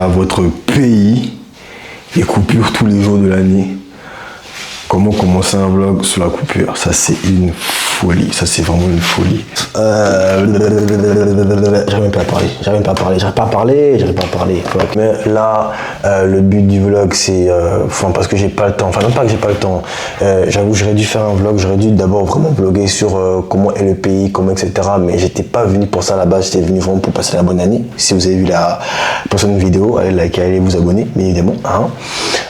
À votre pays, les coupures tous les jours de l'année. Comment commencer un vlog sur la coupure? Ça, c'est une folie. Ça, c'est vraiment une folie. J'arrive pas à parler. Mais là, le but du vlog, c'est... parce que j'ai pas le temps. Enfin, non pas que j'ai pas le temps. J'avoue, j'aurais dû faire un vlog. J'aurais dû d'abord vraiment vlogger sur comment est le pays, comment, etc. Mais j'étais pas venu pour ça à la base. J'étais venu vraiment pour passer la bonne année. Si vous avez vu la prochaine vidéo, allez liker, allez vous abonner, bien évidemment. Hein.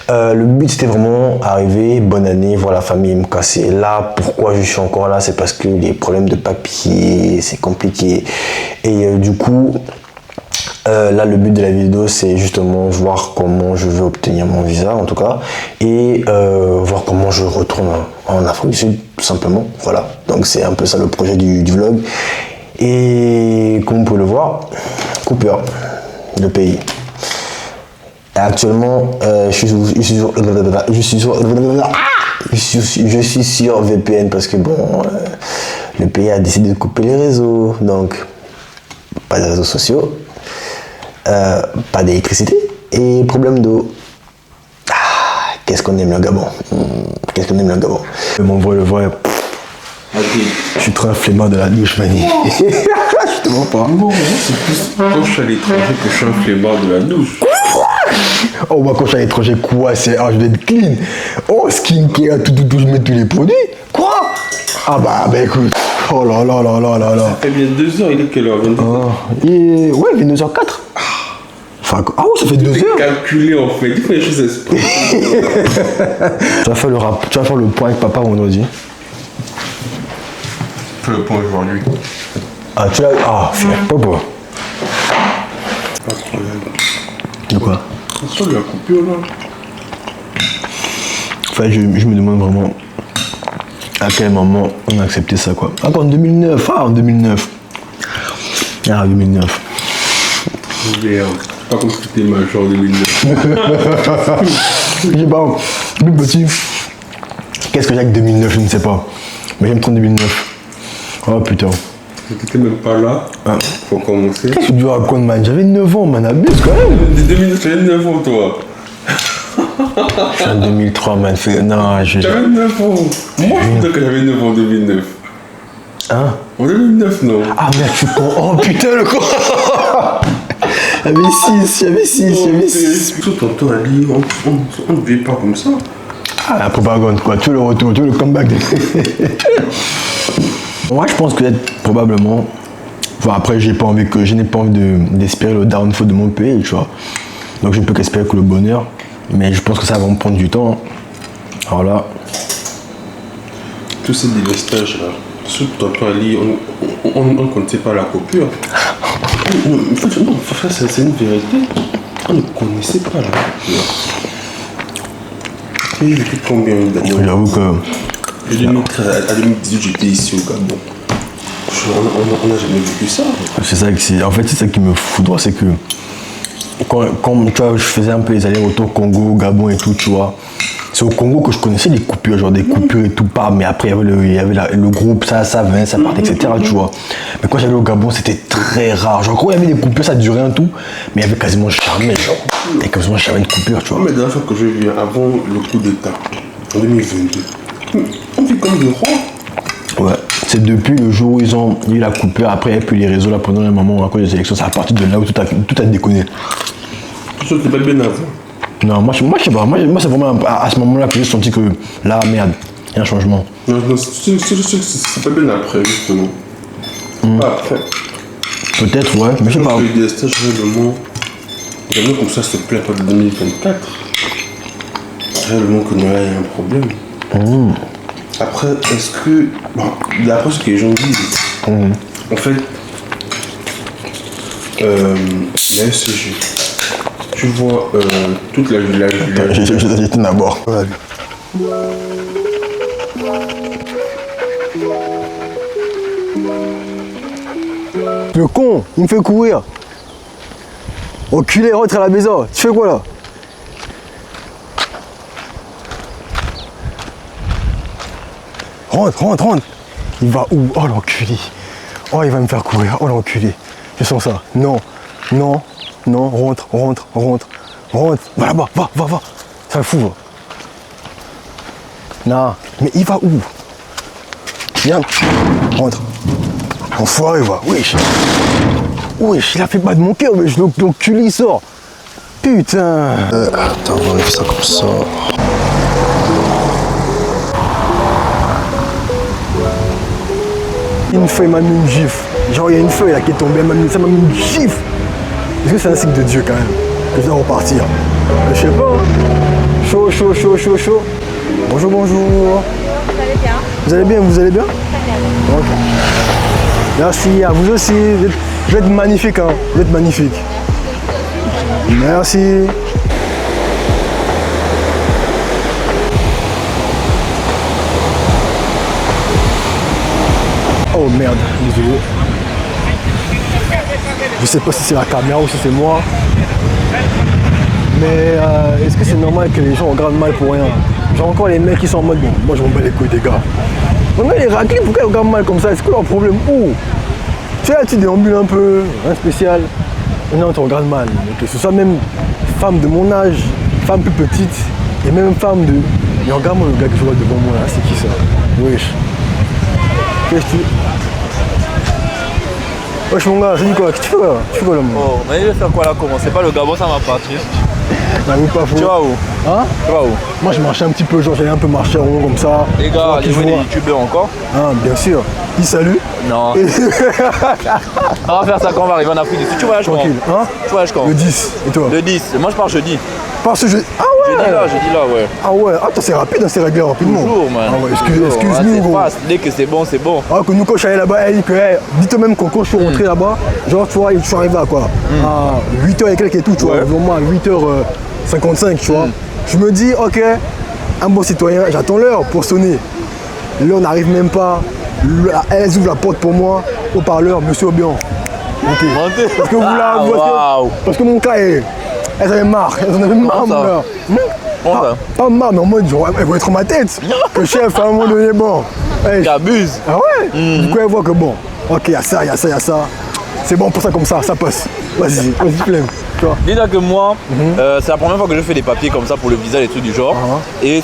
Le but, c'était vraiment arriver, bonne année, voir la famille, me casser. Là, pourquoi je suis encore là, c'est parce que les problèmes de papier, c'est compliqué. Et du coup, là, le but de la vidéo, c'est justement voir comment je veux obtenir mon visa, en tout cas, et voir comment je retourne en Afrique du Sud, tout simplement. Voilà, donc c'est un peu ça le projet du vlog. Et comme vous pouvez le voir, coupure de pays. Actuellement, je suis sur VPN parce que bon, le pays a décidé de couper les réseaux, donc pas de réseaux sociaux, pas d'électricité et problème d'eau. Qu'est-ce qu'on aime le Gabon, Mon vrai, je suis trop un flemmard de la douche, Mani. Je te vois pas. Non, c'est plus quand je suis à l'étranger que je suis un flemmard de la douche. Oh, moi, quand je suis à l'étranger, quoi? C'est, je vais être clean. Oh, skincare, tout, je mets tous les produits. Quoi? Bah, écoute. Oh là. Ça fait bien 2 heures, il est quelle heure? 22 heures. Ouais, 22h04. Enfin, ça fait 2 heures. Calculé en fait, il faut les choses exprès. Tu vas faire le point avec papa vendredi. Fais le point aujourd'hui. Tu l'as. Papa. Pas de problème. De quoi? Attention de la coupure là. Enfin, je me demande vraiment à quel moment on a accepté ça, quoi. En 2009. En 2009. 2009. Merde. Pas comme si c'était major en 2009. Je sais pas. Plus petit. Qu'est-ce que j'ai avec 2009? Je ne sais pas. Mais j'aime trop 2009. Oh putain. T'étais même pas là pour commencer. Qu'est-ce que tu racontes, man? J'avais 9 ans, man. Abuse quand même. De 2009, j'avais 9 ans, toi. Je suis en 2003, man. Non, J'avais 9 ans. Moi, je dis que j'avais 9 ans en 2009. Hein? En 2009, non. Merde, je suis con. Oh putain, le con. J'avais 6. Surtout tonton Ali, on ne vit pas comme ça. La propagande, quoi. Tu veux le retour, tu veux le comeback. Moi, je pense que probablement... après, je n'ai pas envie d'espérer le downfall de mon pays, tu vois. Donc, je ne peux qu'espérer que le bonheur. Mais je pense que ça va me prendre du temps. Alors là... Tous ces délestages là, surtout tonton Ali, on ne connaissait pas la coupure. Non, c'est une vérité. On ne connaissait pas la coupure. Et j'ai vécu combien d'années? J'avoue que... De 2013 à 2018, j'étais ici au Gabon. On n'a jamais vécu ça. C'est ça qui me foudroie, c'est que quand tu vois, je faisais un peu les allers-retours Congo, Gabon et tout, tu vois. C'est au Congo que je connaissais les coupures, genre des coupures et tout, mais après il y avait le groupe, ça venait, ça partait, etc., tu vois. Mais quand j'allais au Gabon, c'était très rare. Genre, quand il y avait des coupures, ça durait un tout, mais il y avait quasiment jamais, genre. Il y avait quasiment jamais de coupure, tu vois. Mais la dernière fois que je vis avant le coup d'État, en 2022, on vit comme des rois. Ouais, c'est depuis le jour où ils ont eu la coupure, après il n'y a plus les réseaux là pendant un moment à cause des élections, c'est à partir de là où tout a déconné. Ça, c'était pas bien avant. Non, moi je sais pas, moi c'est vraiment à ce moment-là que j'ai senti que là, merde, il y a un changement. Non, c'est pas bien après, justement. Pas après. Peut-être, ouais, mais je sais pas. Je fais des stages réellement comme ça, c'est plein de 2024. Réellement que là, il y a un problème. Après, est-ce que... Bon, d'après ce que les gens disent, en fait, la SCG, tu vois toute la village... J'étais d'abord. Voilà. Le con, il me fait courir. Enculé, rentre à la maison. Tu fais quoi là? Rentre. Il va où? Oh l'enculé. Oh, il va me faire courir. Oh l'enculé. Je sens ça. Non. Non, rentre. Va là-bas, va. Ça me fout, va. Non, mais il va où? Viens, rentre. Enfoiré, va. Wesh, il a fait pas de mon cœur, wesh, l'enculé il sort. Putain. Attends, on enlève ça comme ça. Une feuille m'a mis une gifle. Genre, il y a une feuille là qui est tombée, ça m'a mis une gifle. Est-ce que c'est un signe de Dieu quand même que je dois repartir? Je sais pas. Hein. Chaud. Bonjour. Vous allez bien? Vous allez bien? Ok. Merci, à vous aussi. Vous êtes magnifique, hein. Vous êtes magnifique. Merci. Oh merde, désolé. Je sais pas si c'est la caméra ou si c'est moi. Mais est-ce que c'est normal que les gens regardent mal pour rien? Genre encore les mecs qui sont en mode bon, moi je m'en bats les couilles des gars. Mais les raclés, pourquoi ils regardent mal comme ça? Est-ce que leur problème où? Tu sais là tu déambules un peu, rien spécial. Non, tu regardes mal. Que ce soit même femme de mon âge, femme plus petite, et même femme de. Et regarde-moi le gars que je vois devant moi là, c'est qui ça? Wesh. Qu'est-ce que tu. Wesh mon gars, c'est dit quoi? Qu'est-ce que tu fais là? Tu fais quoi là moi? Oh, mais je vais faire quoi là? Comment? C'est pas le Gabon, ça m'a parti. J'avoue pas faux. Tu vas où? Hein? Tu vas où? Moi je marchais un petit peu, genre j'allais un peu marcher en rond comme ça. Les gars, les youtubeurs encore? Ah bien sûr. Ils saluent. Non. On va faire ça quand on va arriver en Afrique du Sud. Tu voyages quand? Tranquille. Hein? Tu voyages quand? Le 10. Et toi? Le 10. Moi je pars jeudi. Parce que je. Ah ouais! Jeudi là, ouais. Ah ouais, attends, c'est rapide, hein, c'est réglé rapidement. Toujours, man. Ah ouais, excuse-nous, C'est gros. fast. Dès que c'est bon, c'est bon. Alors que nous, quand je suis allé là-bas, elle dit que, hey, dis-toi même quand je suis rentré là-bas, genre, tu vois, je suis arrivé à quoi? À 8h et quelques et tout, tu vois, Ouais. vraiment à 8h55, tu vois. Je me dis, ok, un bon citoyen, j'attends l'heure pour sonner. Là, on n'arrive même pas. Elle ouvre la porte pour moi, au parleur, monsieur Obian. Ok. Montez. Parce que vous là, parce que mon cas, elle avait marre, elle en avait marre, Comment ça? mon gars. Comment ça? Pas marre, mais en mode, genre, elle voit trop ma tête. Que chef, à un moment donné, bon. Hey, J'abuse. ah ouais? Du coup, elle voit que bon, ok, y a ça. C'est bon pour ça, comme ça passe. Vas-y, flemme. Tu vois. Dis-toi que moi, c'est la première fois que je fais des papiers comme ça pour le visa et des trucs du genre. Et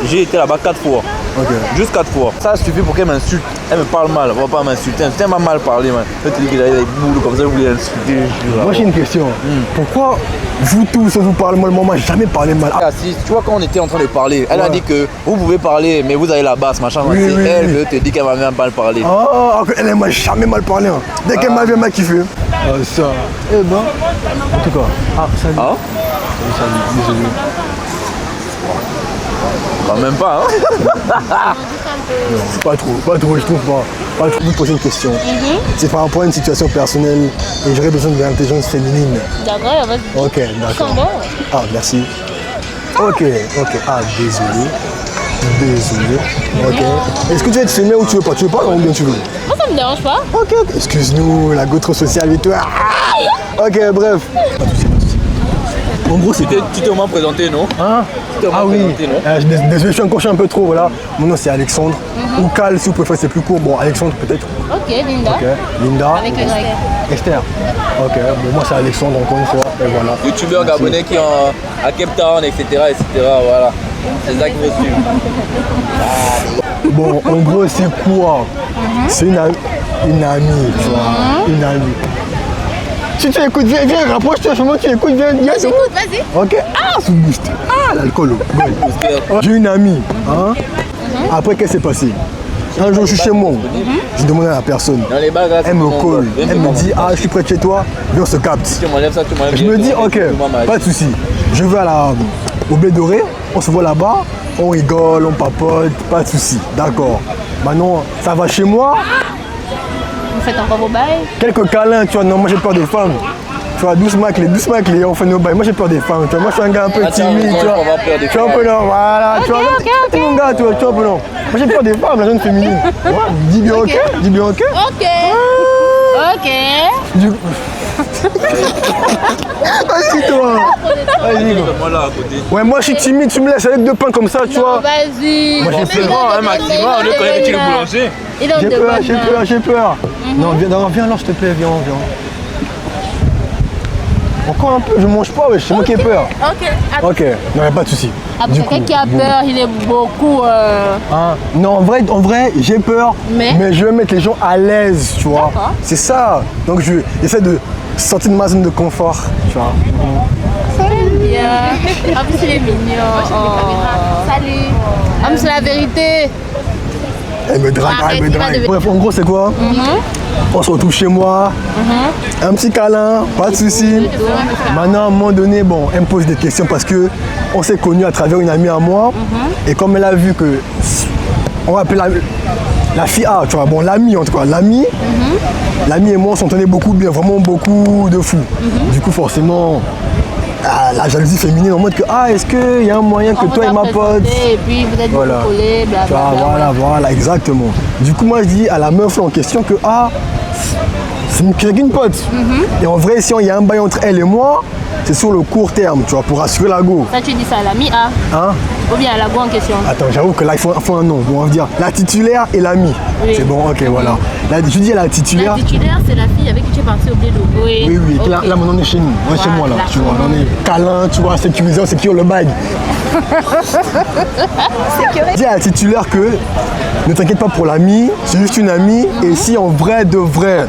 j'ai été là-bas 4 fois. Ok. Juste 4 fois. Ça suffit pour qu'elle m'insulte. Elle me parle mal. Elle va pas m'insulter. Elle m'a mal parlé, man. Elle te dit qu'il avait des boules comme ça, vous voulez insulter. Moi, j'ai une question. Pourquoi vous tous, vous parlez mal? Moi, j'ai jamais parlé mal. Ah, si, tu vois, quand on était en train de parler, elle a dit que vous pouvez parler, mais vous avez la basse, machin. Oui, c'est oui, elle oui. qui te dit qu'elle va même pas le parler. Ah, elle m'a jamais mal parlé. Hein. Dès qu'elle m'a vu, elle m'a kiffé. Ça. Eh ben. En tout cas. Ah, salut. Ah, Salut, désolé. quand même pas, hein. Pas trop, je trouve pas. Pas trop, vous poser une question. C'est par rapport à une situation personnelle et j'aurais besoin de l'intelligence féminine. D'accord, vas-y. Ok, Ils d'accord. sont bons. Ah, merci. Ok. Ah, désolé. Ok. Est-ce que tu veux être filmé ou tu veux pas? Tu veux pas ou bien tu veux? Moi, ça me dérange pas. Ok. Excuse-nous, la go trop sociale et toi. Ok, bref. En gros, c'était. Tu t'es au moins présenté, non? Hein? Tu t'es au moins Ah oui. présenté, non? Désolé, je suis encore un peu trop, voilà. Mon nom c'est Alexandre. Ou Cal, si vous préférez, c'est plus court. Bon, Alexandre peut-être. Ok, Linda. Ok. Linda. Avec le grec. Esther. Ok. Bon, moi c'est Alexandre encore une fois. Et voilà. Youtubeur gabonais qui est à Cape Town, etc. Voilà. C'est ça qu'il faut suivre. Bon, en gros, c'est quoi? C'est une amie, tu vois. Une amie. Si tu écoutes, viens, rapproche-toi, moi tu écoutes, viens. J'écoute, vas-y. Ok. Ah, sous boost. Ah, l'alcool. J'ai une amie. Hein? Après, qu'est-ce qui s'est passé? Un jour, je suis chez moi. Je demande à la personne. Dans les bagues, là, Elle me colle. Elle me dit, ah, je suis près de chez toi. Viens, on se capte. Tu m'enlèves ça, tu m'enlèves. Je me dis, ok, pas de souci. Je vais au Blé Doré, on se voit là-bas, on rigole, on papote, pas de souci. D'accord. Maintenant, ça va chez moi. Vous faites encore vos bails. Quelques câlins, tu vois, non, moi j'ai peur des femmes. Tu vois, doucement avec les on fait nos bails. Moi j'ai peur des femmes, tu vois. Moi je suis un gars un peu timide, tu vois. Je suis un peu non, voilà, tu vois. T'es mon gars, tu vois, tu vois un peu non. Moi j'ai peur des femmes, la jeune féminine. Ouais, dis bien ok, dis bien ok. Ok. Ok. Vas-y toi. Vas-y quoi. Moi là à côté. Ouais, moi je suis timide, tu me laisses avec 2 pains comme ça, tu Non, vois. vas-y. Moi, j'ai peur. Un maximum, on est connaît que tu es le boulanger. Il est en J'ai peur. Non, viens alors s'il te plaît, viens. Encore un peu, je mange pas, c'est moi qui ai peur. Ok. Attends. Ok, non, y a pas de souci. Ah, Du quelqu'un coup, qui a bon. peur, il est beaucoup. Hein? Non, en vrai j'ai peur, Mais je veux mettre les gens à l'aise, tu vois. D'accord. C'est ça. Donc j'essaie de sortir de ma zone de confort, tu vois. J'aime bien. En plus, il est mignon. Salut. Ah, mais c'est la vérité. Elle me drague, Arrête, elle me il va drague. de- Bref, en gros, c'est quoi? On se retrouve chez moi, un petit câlin, pas de souci. Maintenant, à un moment donné, bon, elle me pose des questions parce que on s'est connus à travers une amie à moi. Et comme elle a vu que, on va appeler la fille A, tu vois, bon, l'amie en tout cas, l'amie et moi, on s'entendait beaucoup bien, vraiment beaucoup de fou. Du coup, forcément, la jalousie féminine en mode que, est-ce qu'il y a un moyen que On toi vous et a ma pote. présenté, et puis vous êtes Voilà. beaucoup collés, Tu vois, blablabla. voilà, exactement. Du coup, moi, je dis à la meuf là en question que, c'est qu'une pote. Et en vrai, si il y a un bail entre elle et moi, c'est sur le court terme, tu vois, pour assurer la go. Ça, tu dis ça à l'ami A Hein? ou bien à la go en question. Attends, j'avoue que là, il faut un nom. Bon, on va dire la titulaire et l'ami. Oui. C'est bon, ok, voilà. Là, je dis à la titulaire. La titulaire, c'est la fille avec qui tu es parti au Bédo. Oui, Oui, ok. là, maintenant, on est chez nous. On est chez moi, là. Voilà. Tu vois, on est câlin, tu vois, sécurisé, on sécure le bail. Dis à la titulaire que ne t'inquiète pas pour l'ami, c'est juste une amie. Et si en vrai de vrai,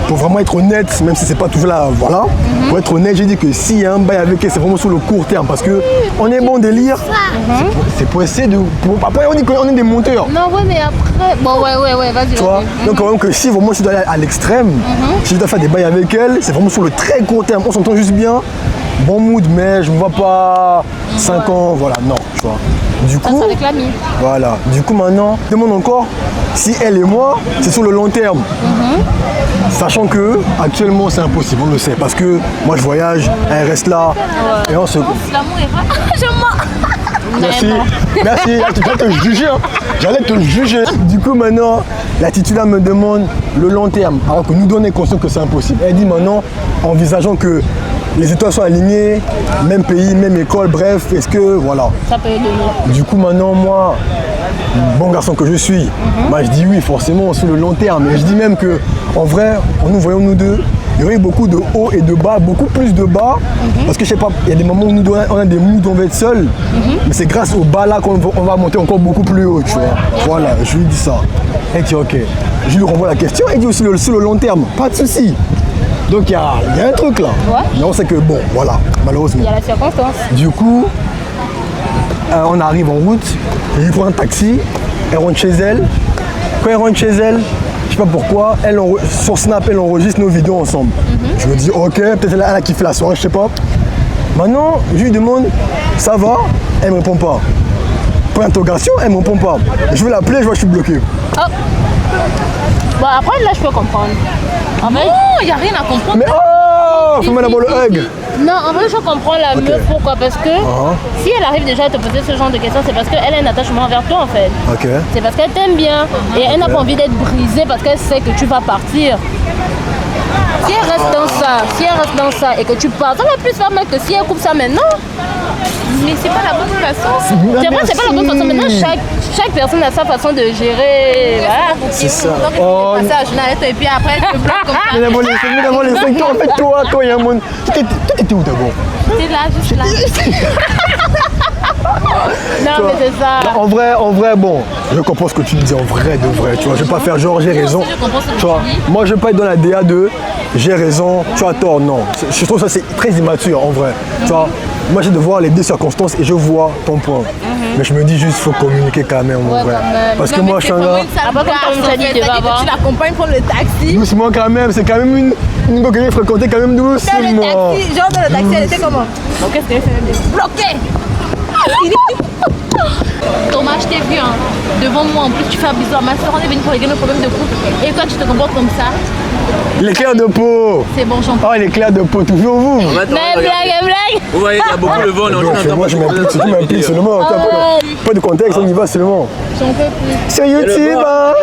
pour vraiment être honnête, même si c'est pas toujours là, voilà, pour être honnête, j'ai dit que s'il y a un bail avec elle, c'est vraiment sur le court terme. Parce que on est bon délire, c'est pour essayer de. Après, on dit qu'on est des monteurs. Non, ouais, mais après. Bon, ouais, vas-y. Tu vois, vas-y. donc quand même que si vraiment je dois aller à l'extrême, si je dois faire des bails avec elle, c'est vraiment sur le très court terme. On s'entend juste bien, bon mood, mais je ne vois pas 5 ans, voilà, non, tu vois. Du Ça, coup, c'est avec l'ami. voilà. Du coup maintenant, je demande encore si elle et moi, c'est sur le long terme. Sachant que actuellement c'est impossible, on le sait, parce que moi je voyage, elle reste là, et on se. L'amour est rare. Je mens. Merci, Mais bon. merci. J'allais te juger, hein. J'allais te juger. Du coup, maintenant, la titulaire me demande le long terme, alors que nous donnons conscience que c'est impossible. Elle dit maintenant, envisageant que les étoiles sont alignées, même pays, même école, bref, est-ce que, voilà. Ça peut donner. Du coup, maintenant, moi, bon garçon que je suis, moi je dis oui, forcément, sur le long terme. Et je dis même que, en vrai, en nous voyant nous deux, il y aurait beaucoup de hauts et de bas, beaucoup plus de bas. Parce que je sais pas, il y a des moments où nous deux, on a des moods où on va être seul. Mais c'est grâce au bas là qu'on va monter encore beaucoup plus haut, tu vois. Voilà, je lui dis ça. Elle dit ok. Je lui renvoie la question, elle dit aussi sur le long terme, pas de souci. Donc il y a un truc là. Ouais. Mais on sait que bon, voilà, malheureusement. Il y a la circonstance. Du coup, on arrive en route, je lui prends un taxi, elle rentre chez elle. Quand elle rentre chez elle, je sais pas pourquoi, sur Snap, elle enregistre nos vidéos ensemble. Je me dis, ok, peut-être elle a kiffé la soirée, je sais pas. Maintenant, je lui demande, ça va? Elle me répond pas. Point d'interrogation, elle me répond pas. Je veux l'appeler, je vois que je suis bloqué. Bon, après, là, je peux comprendre. En vrai, il n'y a rien à comprendre. Mais oh, fais-moi d'abord le hug. Non, en vrai, je comprends la meuf. Pourquoi? Parce que si elle arrive déjà à te poser ce genre de questions, c'est parce qu'elle a un attachement envers toi, en fait. Ok. C'est parce qu'elle t'aime bien. Et elle n'a pas envie d'être brisée parce qu'elle sait que tu vas partir. Si elle reste dans ça, et que tu pars, ça va plus faire mal que si elle coupe ça maintenant. Mais c'est pas la bonne façon. C'est vrai, c'est pas la bonne façon. Maintenant, chaque personne a sa façon de gérer. Voilà. C'est ça. Donc, Oh, tu fais ça, je n'arrête et puis après, tu bloques comme ça. mais d'abord les 5 ans, en fait, toi, il y a un monde. Toi, t'étais où d'abord? T'es là, juste là. Non, mais c'est ça. En vrai, bon, je comprends ce que tu dis en vrai de vrai, tu vois, je vais pas faire genre j'ai raison. Je comprends ce que Tu vois, tu dis. moi je vais pas être dans la DA de j'ai raison, tu as tort, non. Je trouve ça c'est très immature en vrai. Tu vois, moi j'ai de voir les deux circonstances et je vois ton point. Mais je me dis juste faut communiquer quand même en Ouais, vrai. quand même. Parce que Non, mais moi je c'est suis un vraiment gars. une sale Après, comme garce, tu as en dit, fait. tu vas C'est-à-dire voir. que tu l'accompagnes prendre le taxi. Doucement quand même, c'est quand même une go que j'ai fréquenté quand même Dans le doucement. taxi, genre dans le taxi, elle était comment? Donc qu'est-ce qu'elle fait? Bloquée. Thomas, je t'ai vu hein, devant moi. En plus, tu fais un bisou à ma soeur. On est venu pour régler nos problèmes de couple. Et toi, tu te comportes comme ça. L'éclair de peau. C'est bon, j'en Oh l'éclair de peau, toujours vous. Mais blague. Vous voyez, il y a beaucoup de vent, on est en train d'entendre Moi je m'implique seulement. Pas de contexte, on y va seulement. J'en peux plus. Sur YouTube, hein.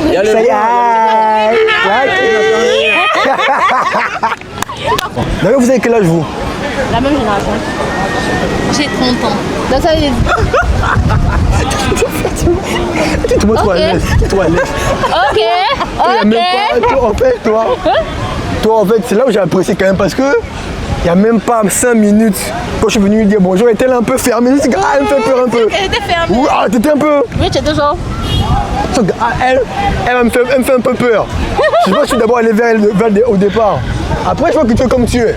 Il y a le Ça y vent. est. D'ailleurs, vous avez quel âge vous? La même génération. J'ai 30 ans. Donc ça, il est... Tu vois, toi à l'aise. Toi à l'aise. Ok, Toi, y a même pas- toi, en fait, toi, en fait, c'est là où j'ai apprécié quand même parce que Il n'y a même pas 5 minutes, quand je suis venu lui dire bonjour, elle était là un peu fermée. Je dis, elle me fait peur un peu. Elle était fermée. Oui, ah, t'étais un peu. Oui, tu étais genre. Elle me fait un peu peur. Je vois que je suis d'abord allé vers elle au départ. Après, je vois que tu es comme tu es.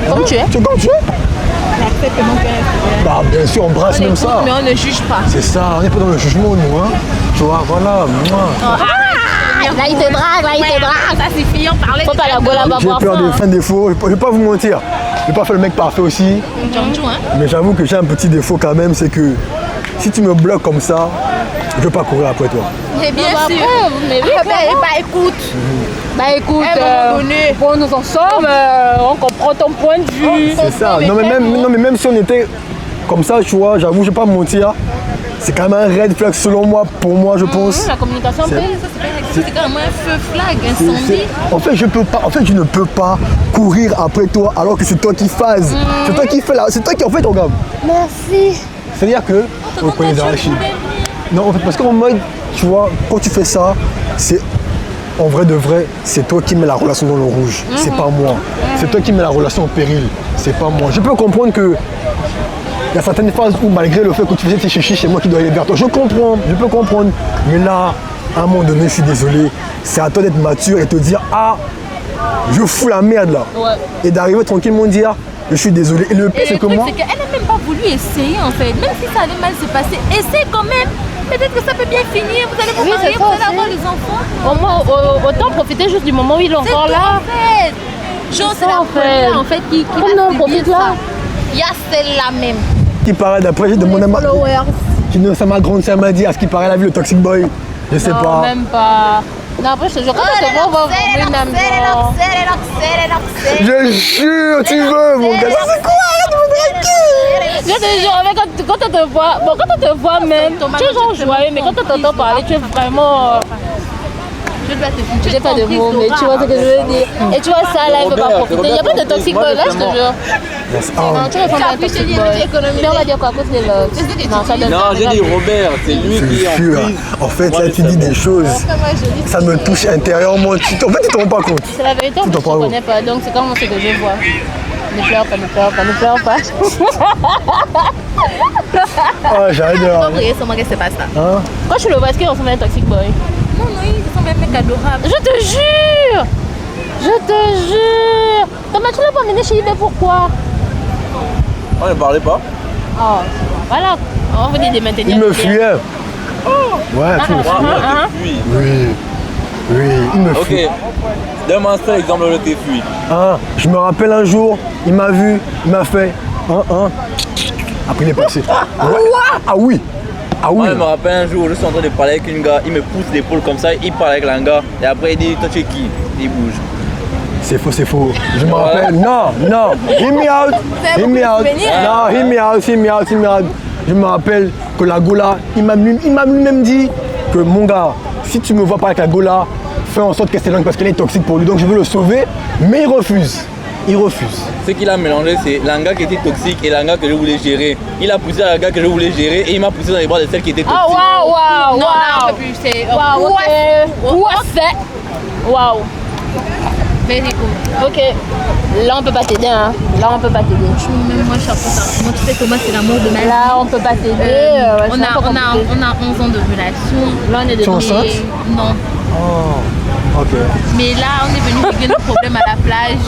Comme tu es. Tu es comme tu es. Bah, bien sûr, on brasse même ça. Mais on ne juge pas. C'est ça, on n'est pas dans le jugement, nous. Hein. Tu vois, voilà, moi. Là, il te drague, Ça suffit, on parlait. Faut pas la gueule là-bas J'ai voir peur ça. des fins défauts. Je vais pas vous mentir. Je vais pas faire le mec parfait aussi. Mais j'avoue que j'ai un petit défaut quand même, c'est que si tu me bloques comme ça, je vais pas courir après toi. Mais bien Bah, sûr. après, mais oui, clairement. Bah écoute. Bah écoute, À un moment donné. bon, nous en sommes, on comprend ton point de vue. C'est ça. Non mais même si on était comme ça, tu vois, j'avoue, je vais pas me mentir. C'est quand même un red flag selon moi, pour moi, je pense. La communication C'est- paye. C'est quand même un feu flag, incendie. En fait, je ne peux pas courir après toi alors que c'est toi qui phase. C'est toi qui fais là. C'est toi qui en fait, regarde. Merci. C'est-à-dire que. Oh, prenez des arachides. Non, en fait, parce qu'en mode, tu vois, quand tu fais ça, c'est. En vrai de vrai, c'est toi qui mets la relation dans le rouge. C'est pas moi. C'est toi qui mets la relation en péril. C'est pas moi. Je peux comprendre que. Il y a certaines phases où, malgré le fait que tu faisais tes chichis, c'est moi qui dois aller vers toi. Je comprends, je peux comprendre. Mais là, à un moment donné, je suis désolé. C'est à toi d'être mature et te dire, ah, je fous la merde là. Ouais. Et d'arriver tranquillement dire, je suis désolé. Et le pire, Et c'est le que truc, moi. c'est qu'elle n'a même pas voulu essayer en fait. Même si ça allait mal se passer, essaie quand même. Peut-être que ça peut bien finir. Vous allez vous Oui, marier, c'est vous ça allez aussi. avoir des enfants. Au moins, autant profiter juste du moment où il est C'est encore tout, là. en fait. Genre, C'est c'est ça, la en fait. première en fait qui Comme va nous, on subir profite ça. là. Il y a celle-là même. Qui paraît d'après, j'ai demandé à ma. Qui ne ça m'a grande sœur m'a dit à ce qui paraît la vie le Toxic Boy. Je sais Non, pas. même pas. Non, après, je te jure, quand on te voit, on va vraiment une ambiance. Je jure, tu veux, mon gars. C'est quoi? Je te jure, mais quand on te voit, bon, quand on te voit même, tu es genre joyeux, mais quand on t'entend parler, tu es vraiment. Je dois te dire. J'ai pas de mots, mais tu vois ce que je veux dire. Et tu vois ça là, il peut pas profiter. Il n'y a pas de toxic boy là, je te jure. Non, tu ressembles à un toxic boy. Mais on va dire quoi à cause de l'autre. Non, ça donne. Non, j'ai dit Robert, c'est lui Je qui est en jure. prise. En fait, Moi, là, je tu sais dis pas. des choses. Ça me touche intérieurement. En fait, tu te rends pas compte. C'est la vérité, en Tout plus, en je ne parle. connais pas, donc c'est comme ce que je vois. Ne pleure pas, ne pleure pas, ne pleure pas. Ah, j'adore. Prier sur moi, qu'est-ce qui se passe là? Hein? Quand tu le vois, est-ce qu'il ressemble à un toxic boy? Non, non, ils sont même mecs adorables. Je te jure! Je te jure! Thomas, tu l'as pas emmené chez eBay, pourquoi? On ne parlait pas. Oh, voilà. On va dire de maintenir. Il me le lien. fuyait. Ouais, tu me Moi, fuyais. moi, je te fuis. Oui. Oui, il me Ok. fuit. Donne-moi un seul exemple de tes fuis. Hein, je me rappelle un jour, il m'a vu, il m'a fait. Après, il est passé. Ouais. Ah oui. Ah oui. Moi, je me rappelle un jour, je suis en train de parler avec une gars, il me pousse l'épaule comme ça, il parle avec un gars, et après il dit, toi tu es qui? Il bouge. C'est faux, c'est faux. Je me rappelle. Non, non. Hear me out. Hear me out. Non, hear me out, hear me out, hear me out. Je me rappelle que la Gola, il m'a lui-même dit que mon gars, si tu me vois pas avec la Gola, fais en sorte qu'elle s'éloigne parce qu'elle est toxique pour lui. Donc je veux le sauver, mais il refuse. Il refuse. Ce qu'il a mélangé, c'est l'anga qui était toxique et l'anga que je voulais gérer. Il a poussé l'anga que je voulais gérer et il m'a poussé dans les bras de celle qui était toxique. Ah, waouh, waouh, Non, là, on waouh! peut plus. C'est. Waouh, ok. Quoi c'est? Waouh. Very good. Ok. Là, on peut pas t'aider, hein. Là, on peut pas t'aider. Même moi, je suis à fond. Moi, tu sais que moi, c'est l'amour de ma vie. Là, on peut pas t'aider. On a 11 ans de relation. Là, on est Tu es des enceinte? Et non. Oh, ok. Mais là, on est venu régler nos problèmes à la plage.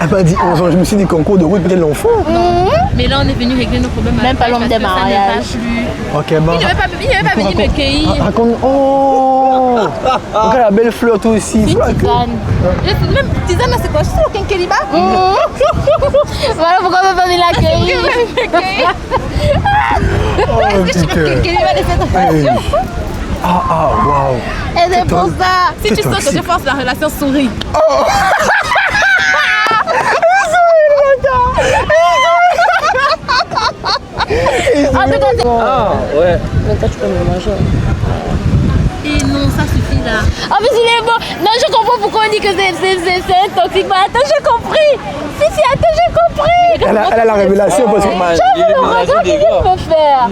Elle m'a dit 11 ans, je me suis dit qu'en cours de route, peut-être l'enfant. Mais là, on est venu régler nos problèmes à la Même pas plage. l'homme parce des que ça ne va mariages. plus. Ok, bah. Il ne veut pas venir me cueillir. Raconte. Oh! Regarde la belle fleur, toi aussi. Une Fleur, tisane. Même Tisane, c'est quoi? C'est au Kenkeliba? Voilà pourquoi on peut pas venir l'accueillir. Oh, putain. Kenkeliba, les fêtes. Hey. Ah, waouh. Et c'est pour ça. Si tu C'est sens que je toxique. force la relation, souris. En tout cas, c'est. Ah, ouais. Mais toi, tu peux me manger. Et non, ça suffit là. En plus, il est beau. Non, je comprends pourquoi on dit que c'est un toxique. Mais attends, j'ai compris. Si, attends, j'ai compris. Elle a la révélation parce que. Man, J'aime le l'élimination regard des qu'il gars. peut faire.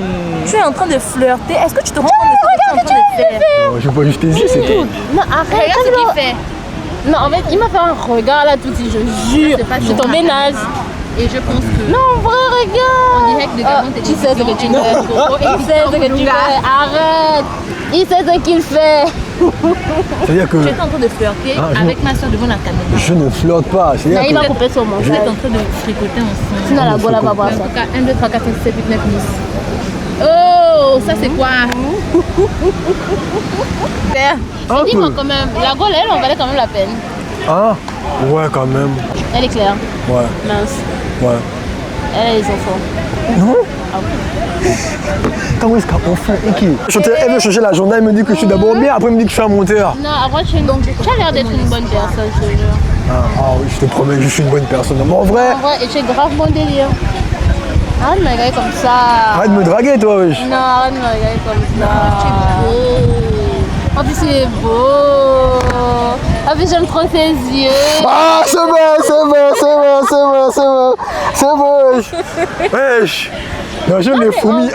Tu es en train de flirter. Est-ce que tu te rends compte de ce que tu es en train de faire? Oh, je vois juste tes yeux, c'est tout. Non, arrête. Regarde ce qu'il fait. Non, en fait, il m'a fait un regard là tout de suite, je jure. Je suis tombée naze. Et je pense que. Non, vrai, regarde. En direct de Gabon, t'es Tu sais ce que tu fais. Il sait ce que tu fais. Arrête. Il sait ce qu'il fait. C'est-à-dire que Tu es en train de flirter avec ma soeur devant la caméra. je ne flotte pas. Non, C'est-à-dire il va que couper son Vous montage. êtes en train de fricoter ensemble. Sinon, la gola va voir En ça. tout cas, 1, 2, 3, 4, 5, 6, 7, 8, 9, 10. Oh, ça c'est quoi? un Dis-moi peu. quand même, la gola, elle en valait quand même la peine. Hein? Ouais, quand même. Elle est claire, Ouais, mince. ouais. Elle a les enfants. Non? Ah bon? Comment est-ce qu'un enfant elle veut changer l'agenda, elle me dit que je suis d'abord bien, après elle me dit que je suis un monteur. Non, après, tu as l'air d'être une bonne personne, je te jure. Ah oui, je te promets, je suis une bonne personne. Mais en vrai, En vrai, et tu es grave bon délire. Arrête de me regarder comme ça. arrête de me draguer, toi, wesh. Non, arrête de me regarder comme ça. Tu es beau. En plus, il est beau. En plus, j'aime trop ses yeux. Ah, c'est bon, c'est bon, c'est bon, c'est bon, c'est bon. C'est bon, wesh. Wesh. Non, j'aime les fourmis.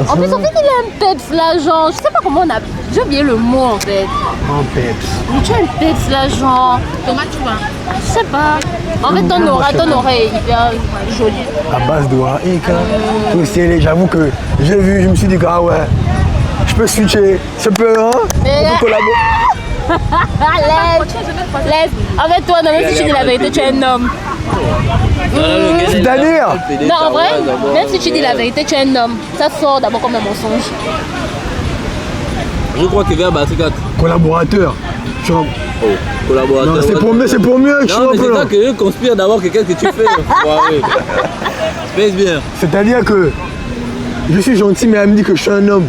En plus, il a un peps là, genre. Je sais pas comment on a. J'ai oublié le mot en fait. Un peps. Mais tu as un peps là, genre. Comment tu vas? Je sais pas. En fait, ton aura est hyper jolie. À base de Waïka. Oui, j'avoue que j'ai vu, je me suis dit que ah ouais, je peux switcher. Je peux, hein? Mais- On peut collaborer. Laisse. En fait, toi, non, même si tu dis la vérité, tu es un homme. C'est-à-dire? Non, en vrai, même si tu dis la vérité, tu es un homme. Ça sort d'abord comme un mensonge. Je crois qu'il vient battre 4. Collaborateur. Tu vois. Oh, collaborateur. Non, c'est pour mieux que je sois Non, un mais peu c'est là. ça que eux conspirent d'abord que qu'est-ce que tu fais. Ouais. Pèse bien. C'est-à-dire que je suis gentil, mais elle me dit que je suis un homme.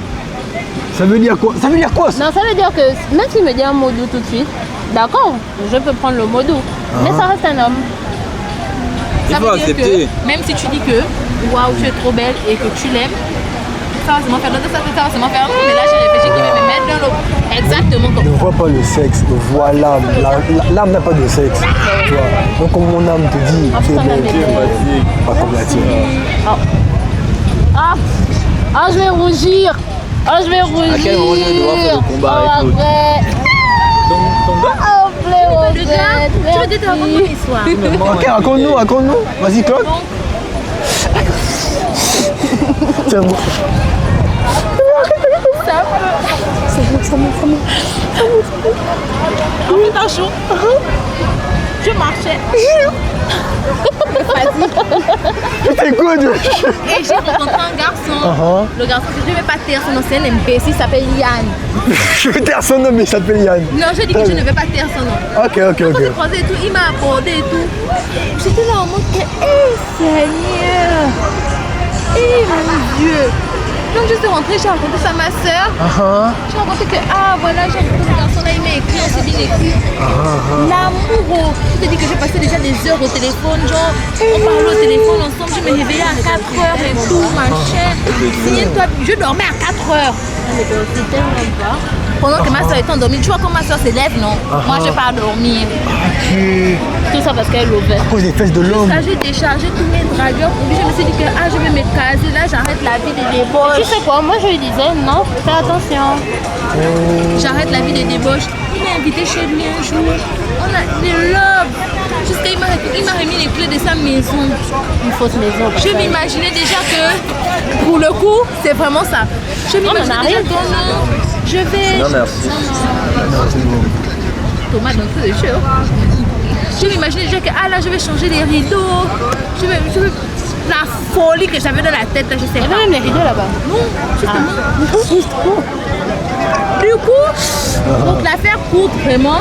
Ça veut dire quoi? Ça veut dire quoi ça? Non, ça veut dire que même s'il me dit un mot doux tout de suite, d'accord, je peux prendre le mot doux. Mais ça reste un homme. Il Ça faut veut dire accepter. que même si tu dis que waouh, tu es trop belle et que tu l'aimes, ça va seulement faire l'autre, ça va seulement faire un mais là j'ai réfléchi qu'il va me mettre dans l'eau. Exactement comme Ne vois pas le sexe, vois l'âme. L'âme n'a pas de sexe. Tu vois. Donc comme mon âme te dit, tu es putain, belle, la tu es belle. Pas comme la tienne. Ah, je vais rougir. Ah, je vais rougir. À quel moment je vais devoir faire le combat avec Oh, l'autre? arrête. Ton gars Oh, plaît, le gars, tu veux dire te raconter une histoire. Ok, raconte-nous. Vas-y, Claude. Tiens, moi. En plus d'un jour, je marchais Je t'écoute. et j'ai rencontré un garçon. Le garçon, je ne vais pas taire son nom, c'est un imbécile, il s'appelle Yann. Je vais taire son nom, mais il s'appelle Yann. Non, je dis que je ne vais pas taire son nom. Ok. Quand on s'est croisés et tout, il m'a abordé et tout. J'étais là en mode que, Seigneur, mon Dieu. Donc je suis rentrée, j'ai raconté ça à ma soeur. J'ai raconté que, voilà, j'ai rencontré ce garçon là, il m'a écrit, on s'est bien écrit. L'amour, je te dis que j'ai passé déjà des heures au téléphone, genre, on parlait au téléphone ensemble, je me réveillais à 4 heures et tout, machin. Signe-toi, je dormais à 4 heures. C'est tellement pas. Pendant que ma soeur était endormie, tu vois quand ma soeur s'élève, non? Moi, je pars dormir. Tout ça parce qu'elle l'ouvert. À cause des fesses de l'homme. Là, j'ai déchargé tous mes dragueurs. Puis je me suis dit que je vais me caser. Là, j'arrête la vie des Tu débauches. sais quoi, moi je lui disais, non, fais attention. J'arrête la vie des débauches. Il m'a invité chez lui un jour. On a des lobes. Jusqu'à il m'a remis les clés de sa maison. Une fausse maison. Je m'imaginais déjà que, pour le coup, c'est vraiment ça. Je m'imaginais on déjà arrive. que non, je vais. Non, merci. Thomas, donc c'est le show. Je m'imaginais déjà que là, je vais changer les rideaux. Je vais la folie que j'avais dans la tête, là, je sais Il y pas. avait même les rideaux là-bas. Non, justement. Du coup, donc l'affaire courte vraiment,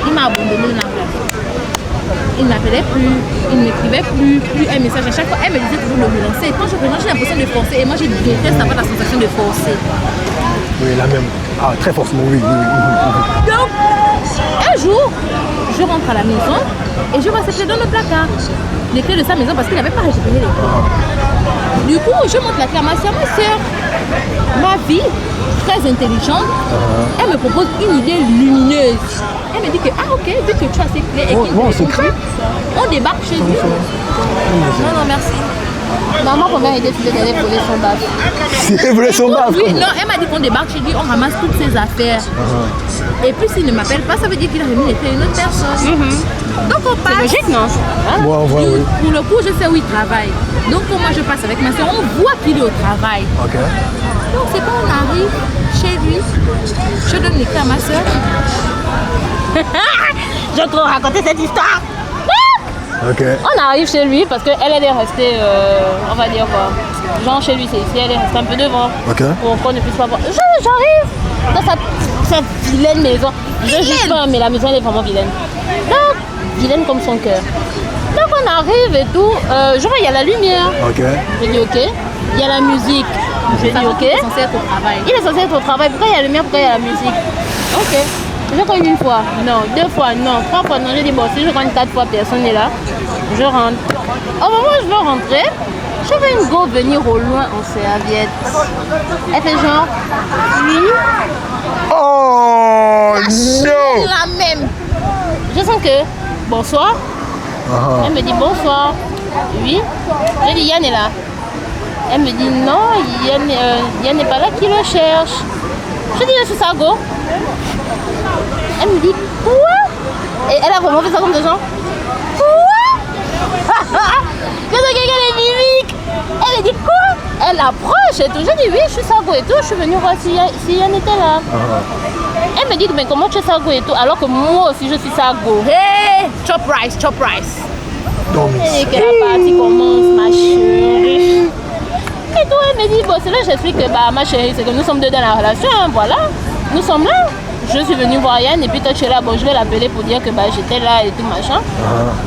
il m'a abandonné dans la place. Il ne m'appelait plus, il ne m'écrivait plus un message à chaque fois. Elle me disait toujours de me lancer. Et quand je reviens, j'ai l'impression de forcer. Et moi, je déteste avoir la sensation de forcer. Oui, la même. Ah, très forcément, oui. Donc, un jour, je rentre à la maison et je vois ses clés dans le placard. Les clés de sa maison parce qu'il n'avait pas récupéré les clés. Du coup, je montre la clé à ma soeur. Ma fille, très intelligente, elle me propose une idée lumineuse. Elle me dit que, ok, vu que tu as ces clés et qu'il On se crie. on débarque chez lui. Non, merci. Maman, première idée, c'était d'aller voler son baf. C'est voulait son baf. Oui, non, elle m'a dit qu'on débarque chez lui, on ramasse toutes ses affaires. Et puis s'il ne m'appelle pas, ça veut dire qu'il a remis les clés à une autre personne. Donc on passe. C'est logique, non? Moi, on voit, oui. Pour le coup, je sais où il travaille. Donc quand moi je passe avec ma soeur, on voit qu'il est au travail. Ok. Donc c'est quand on arrive chez lui, je donne les clés à ma soeur. Je vais trop raconter cette histoire. Ok. On arrive chez lui parce qu'elle est restée, on va dire quoi, genre chez lui c'est ici, elle est restée un peu devant. Ok. Pour qu'on ne puisse pas voir. J'arrive dans sa vilaine maison. Je juge pas, mais la maison elle est vraiment vilaine. Donc, vilaine comme son cœur. Donc on arrive et tout, genre il y a la lumière. Ok. Je dis ok. Il y a la musique. Je dis ok. Il est censé être au travail. Il est censé être au travail. Pourquoi il y a la lumière, pourquoi il y a la musique? Ok. Je cogne une fois, non, 2 fois, non, 3 fois, non. Je dis bon, si je cogne 4 fois, personne n'est là. Je rentre. Au moment où je veux rentrer, je vois une go venir au loin en serviette. Elle fait genre, oui. Oh non. La même. Je sens que, bonsoir. Elle me dit bonsoir. Oui. Je dis Yann est là. Elle me dit non, Yann n'est pas là, qui le cherche. Je dis je suis sa go. Elle me dit quoi? Et elle a vraiment fait ça comme des gens. Quoi? Je sais quelqu'un est mimique. Elle me dit quoi? Elle approche et tout. Je dis oui, je suis Sago et tout. Je suis venue voir si Yann était là. Elle me dit mais comment tu es Sago et tout alors que moi aussi je suis Sago. Hey, chop rice, chop rice. Et que la partie commence, ma chérie. Et tout, elle me dit, bon, c'est là que j'explique que bah, ma chérie, c'est que nous sommes deux dans la relation, hein, voilà. Nous sommes là. Je suis venue voir Yann et puis toi tu es là, bon, je vais l'appeler pour dire que bah, j'étais là et tout machin.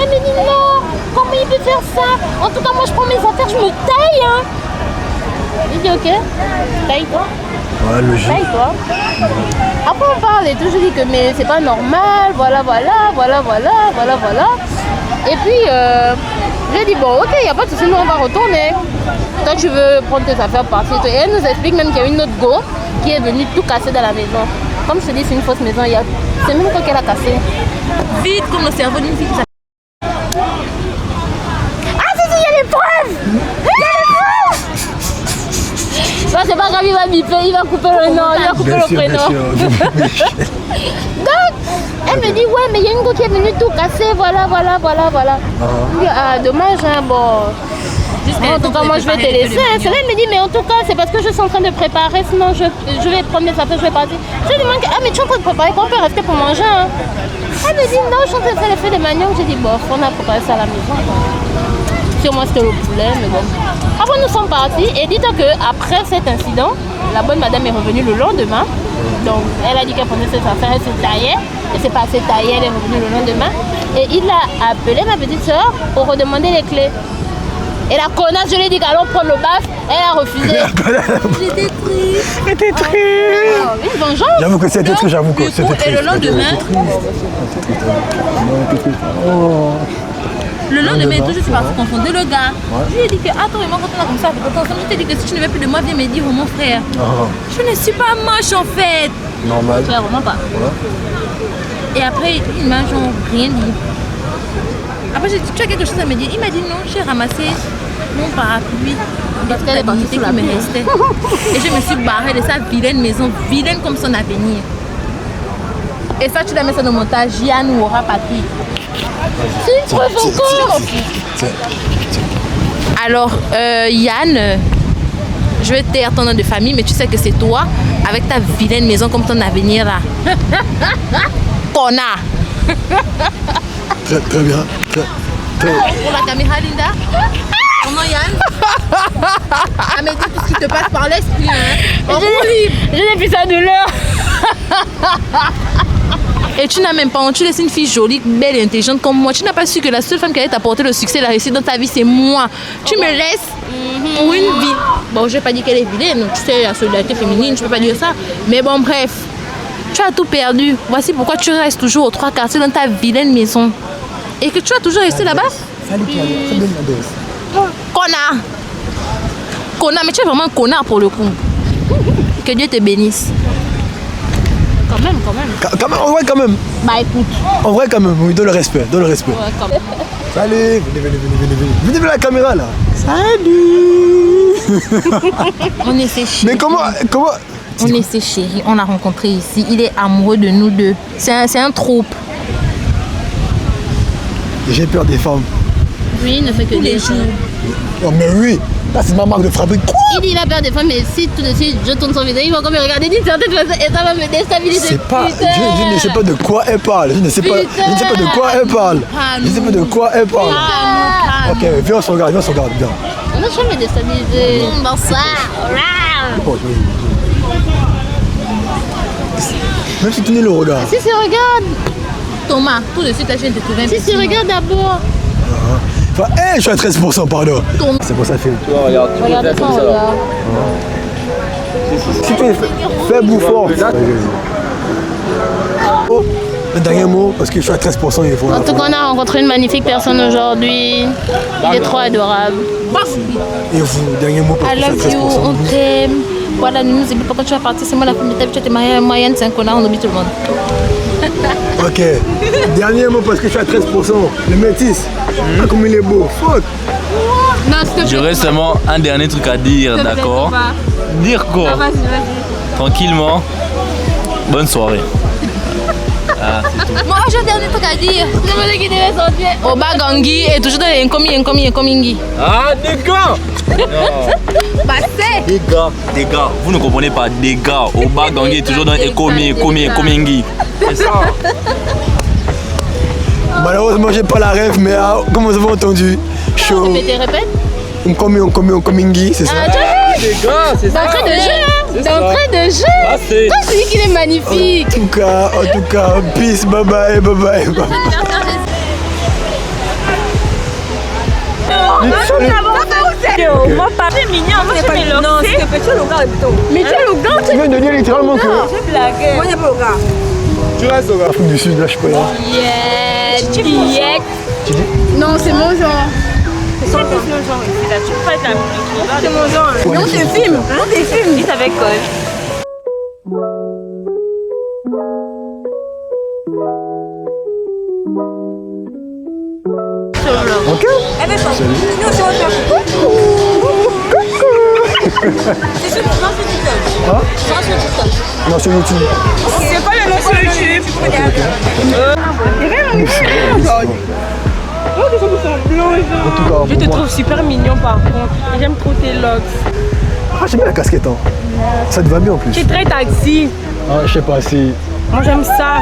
Elle me dit, non, comment il peut faire ça? En tout cas, moi je prends mes affaires, je me taille. Hein. Je dis, ok, taille-toi. Ouais, logique. Taille-toi. Après on parle et tout, je dis que mais c'est pas normal, voilà. Et puis, j'ai dit, bon, ok, il n'y a pas de souci, nous on va retourner. Toi, tu veux prendre tes affaires partir. Et elle nous explique même qu'il y a une autre go qui est venue tout casser dans la maison. Comme je te dis, c'est une fausse maison, c'est même quoi qu'elle a cassé. Vite comme le cerveau d'une fille qui s'appelle. Ah, si, il y a des preuves! Ça, c'est pas grave, il va biper, il va couper le nom, il va couper le prénom. Donc, elle me dit, ouais, mais il y a une go qui est venue tout casser, voilà. Ah, dommage, hein, bon. En tout cas, moi, je vais te laisser. C'est là, elle me dit, mais en tout cas, c'est parce que je suis en train de préparer, sinon je vais prendre mes affaires, je vais partir. Je lui demande, ah, mais tu es en train de préparer, qu'on peut rester pour manger, hein? Elle me dit, non, je suis en train de faire les feux de manioc. J'ai dit, bof, on a préparé ça à la maison. Sur moi, c'était le poulet, mais bon. Après, nous sommes partis, et dites que après cet incident, la bonne madame est revenue le lendemain. Donc, elle a dit qu'elle prenait ses affaires, elle se taillait. Elle s'est passée tailler, elle est revenue le lendemain. Et il a appelé ma petite soeur pour redemander les clés. Et la connasse, je lui ai dit qu'allons prendre le baf, elle a refusé. J'étais triste. Une vengeance. J'avoue que c'était triste, j'avoue que c'était triste. Et le lendemain, je suis partie confondre le gars. Je lui ai dit que, attends, mais moi, quand on a comme ça, je t'ai dit que si tu ne veux plus de moi, viens me dire, mon frère. Je ne suis pas moche en fait. Normal. Vraiment pas. Et après, il m'a genre rien dit. Après, j'ai dit, tu as quelque chose à me dire? Il m'a dit non, j'ai ramassé mon parapluie. Parce qu'elle est partie sous la qui me pluie. restait. Et je me suis barrée de sa vilaine maison, vilaine comme son avenir. Et ça, tu la mets ça dans le montage, Yann ou aura Patrick. C'est une preuve encore. Alors, Yann, je vais taire ton nom de famille, mais tu sais que c'est toi, avec ta vilaine maison comme ton avenir là. Connard. Très bien. Pour la caméra, Linda. Ton nom, Yann. Ah, mais dis tout ce qui te passe par l'esprit. Hein. Je n'ai plus ça de l'heure. Et tu n'as même pas honte, tu laisses une fille jolie, belle et intelligente comme moi. Tu n'as pas su que la seule femme qui allait t'apporter le succès et la réussite dans ta vie, c'est moi. Tu me laisses pour une vie. Bon, je ne vais pas dire qu'elle est vilaine, tu sais, la solidarité féminine, je ne peux pas dire ça. Mais bon, bref, tu as tout perdu. Voici pourquoi tu restes toujours aux 3 quartiers dans ta vilaine maison. Et que tu vas toujours rester là-bas. Connard. Connard, mais tu es vraiment un connard pour le coup. Que Dieu te bénisse. Quand même. Quand même, en vrai, quand même. Bah écoute. En vrai, quand même, oui, donne le respect. Ouais, quand même. Salut. Venez vers la caméra là. Salut. On est ses chéris. Mais comment On est ses chéris. On l'a rencontré ici. Il est amoureux de nous deux. C'est un troupe. J'ai peur des femmes. Oui, il ne fait que des jours. Oh mais oui. Là c'est ma marque de fabrique. Quoi? Il dit il a peur des femmes, mais si tout de suite je tourne son visage, il va encore me regarder d'une certaine façon et ça va me déstabiliser. C'est pas. Je ne sais pas de quoi elle parle. Je ne sais pas de quoi elle parle. Je ne sais pas de quoi elle parle. Ok, viens on se regarde, viens. On a jamais déstabilisé. Bonsoir. Même si tu n'es le regard. Si, regarde. Thomas, tout de suite, la chaîne te trouve un Si, regarde d'abord. Enfin, je suis à 13%, pardon. C'est pour ça que Tu vois, regarde, tu peux Regarde faire ça, comme ça. regarde. si tu es faible ou fort. Oh, le dernier mot, parce que je suis à 13%, il faut. En tout cas, on a rencontré une magnifique personne aujourd'hui. Il est trop adorable. Et vous, dernier mot, parce I que je love suis à 13%. you, on t'aime. Voilà, ne nous oublie pas quand tu vas partir. C'est moi la femme de ta vie, tu étais mariée moyenne, c'est un connard, on oublie tout le monde. Ok, dernier mot, parce que je suis à 13%. Le métis, ah, comme il est beau. Fuck. Non, s'il te plaît. J'aurais seulement un dernier truc à dire, d'accord? Dire quoi? Tranquillement. Bonne soirée. Moi, j'ai un dernier truc à dire. Je me dis qu'il devait sortir. Oba Gangi est toujours dans les Nkomingi. Ah, des gars! Passez. Des gars, vous ne comprenez pas, des gars. Au bas, Gangi est toujours dans Ekomingi. C'est ça. Malheureusement, j'ai pas la rêve, mais comme vous avez entendu, chaud. Répète. Nkomingi, c'est ça? Des gars, c'est ça. D'entrée de jeu, hein. D'entrée de jeu. Ah, c'est. Toi, tu dis qu'il est magnifique. En tout cas, peace, bye bye. Moi, pas c'est mignon, moi je mets Non, c'est petit le gars plutôt. Mais tu es le gant, Tu viens de dire littéralement que. J'ai blagué. Moi, il n'y a pas le gars. Tu restes au Afrique du Sud, là, je sais pas. Là. Non, c'est mon genre. C'est mon genre ici, là. Tu peux pas être la musique. C'est mon genre. Non, c'est film. Non, c'est film. Il savait quoi? Ok. Elle est sortie. Nous, c'est votre C'est sur TikTok. Hein? C'est sur TikTok. Non, sur YouTube. C'est quoi le nom sur YouTube? En tout cas, Je te trouve super mignon par contre. J'aime trop tes locks. Ah, j'aime bien la casquette, hein. Ça te va bien en plus. Tu es très taxi. Ah, je sais pas si. Moi j'aime ça.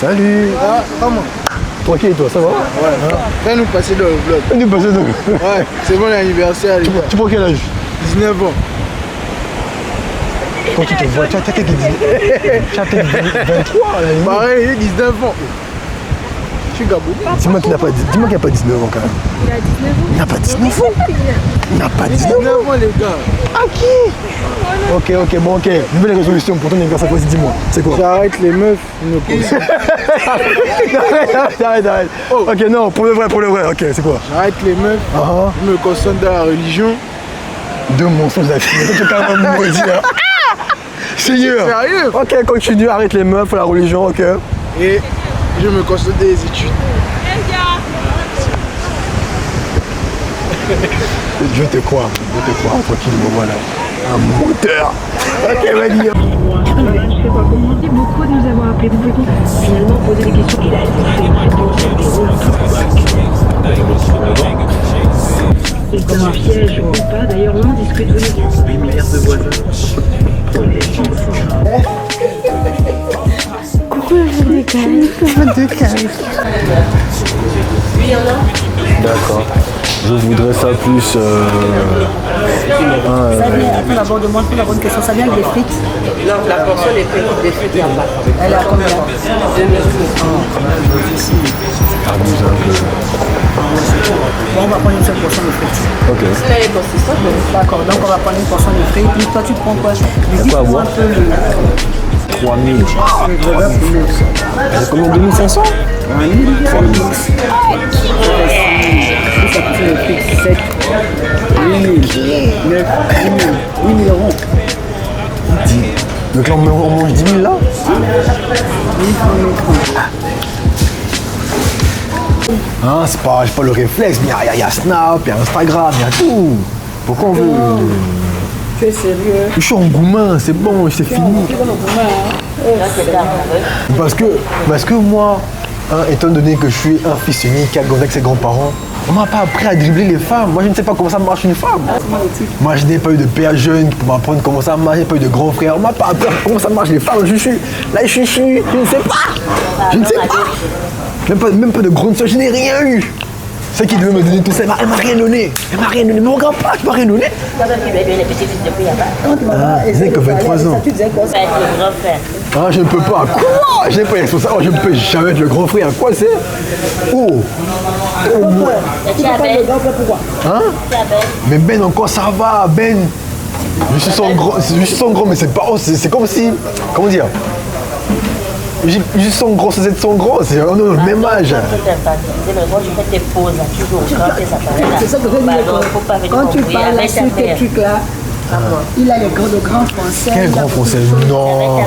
Salut. Ah, comment? Tranquille, toi, ça va? Ouais, viens nous passer dans le vlog. Nous passer de. Ouais, c'est mon anniversaire. Les gars. Tu prends quel âge? 19 ans. Quand tu te vois, tu as peut-être 23 là. Pareil, j'ai 19 ans. Je suis Gabon. Dis-moi qu'il n'a pas 19 ans quand même. Il n'a pas 19 ans. Il n'a pas 19 ans. 19 ans, les gars. Ok, bon, ok. Nouvelle résolution pour ton anniversaire, vas-y, dis-moi. C'est quoi? J'arrête les meufs, ils me posent. Arrête. Oh. Ok, non, pour le vrai, ok, c'est quoi? J'arrête les meufs, je me concentre dans la religion. Deux mensonges d'affilée, c'est quand même maudit, hein. Seigneur. Sérieux? Ok, continue, arrête les meufs, la religion, ok. Et je me concentre dans les études. Je te crois, tranquillement, voilà. Un moteur. Ok, vas-y. Je vous remercie beaucoup de nous avoir appelés. Vous pouvez donc finalement poser des questions. Il a c'est comme un piège ou pas. D'ailleurs, on en discute. 8 milliards de voisins. Coucou, je vous décale. D'accord. Je voudrais ça plus. Ça vient, attends d'abord, demande-moi la bonne question. Ça vient avec des frites? Non, la portion des frites, il n'y a pas. Elle est à combien? 2 000 Bon, on va prendre une seule portion de frites. Ok. Elle est consistante. D'accord, donc on va prendre une portion de frites. Puis toi, tu prends quoi? Quoi à boire? 3000. C'est combien? 2500? 6, ça peut faire le frites 7, 8 000, 9, 8 000 euros. 10. Donc là, on mange 10 000 là? Hein, c'est pas le réflexe, mais il y a Snap, il y a Instagram, il y a tout. Pourquoi on veut... Tu es sérieux? Je suis engouement, c'est bon, c'est fini. Parce que moi, hein, étant donné que je suis un fils unique qui a grandi avec ses grands-parents, on m'a pas appris à dribbler les femmes. Moi, je ne sais pas comment ça marche une femme. Moi, je n'ai pas eu de père jeune pour m'apprendre comment ça marche. Je n'ai pas eu de grand frère. On m'a pas appris comment ça marche les femmes. Je ne sais pas. Je ne sais pas. Même pas de grande soeur, je n'ai rien eu. Celle qui devait me donner tout ça, elle m'a rien donné. Ne me regarde pas, tu m'as rien donné. Je n'ai que 23 ans. Ah, je ne peux pas. Quoi? Je n'ai pas l'expérience. Je ne peux jamais être le grand frère. Quoi c'est? Oh. Hein? Mais Ben encore ça va, Ben. Je suis son grand, mais c'est pas. C'est comme si. Comment dire? Je suis son grand, c'est son grand, on est le même âge. C'est ça que je veux dire. Quand tu parles sur ces trucs-là, il a les grands français. Quel grand français? Non.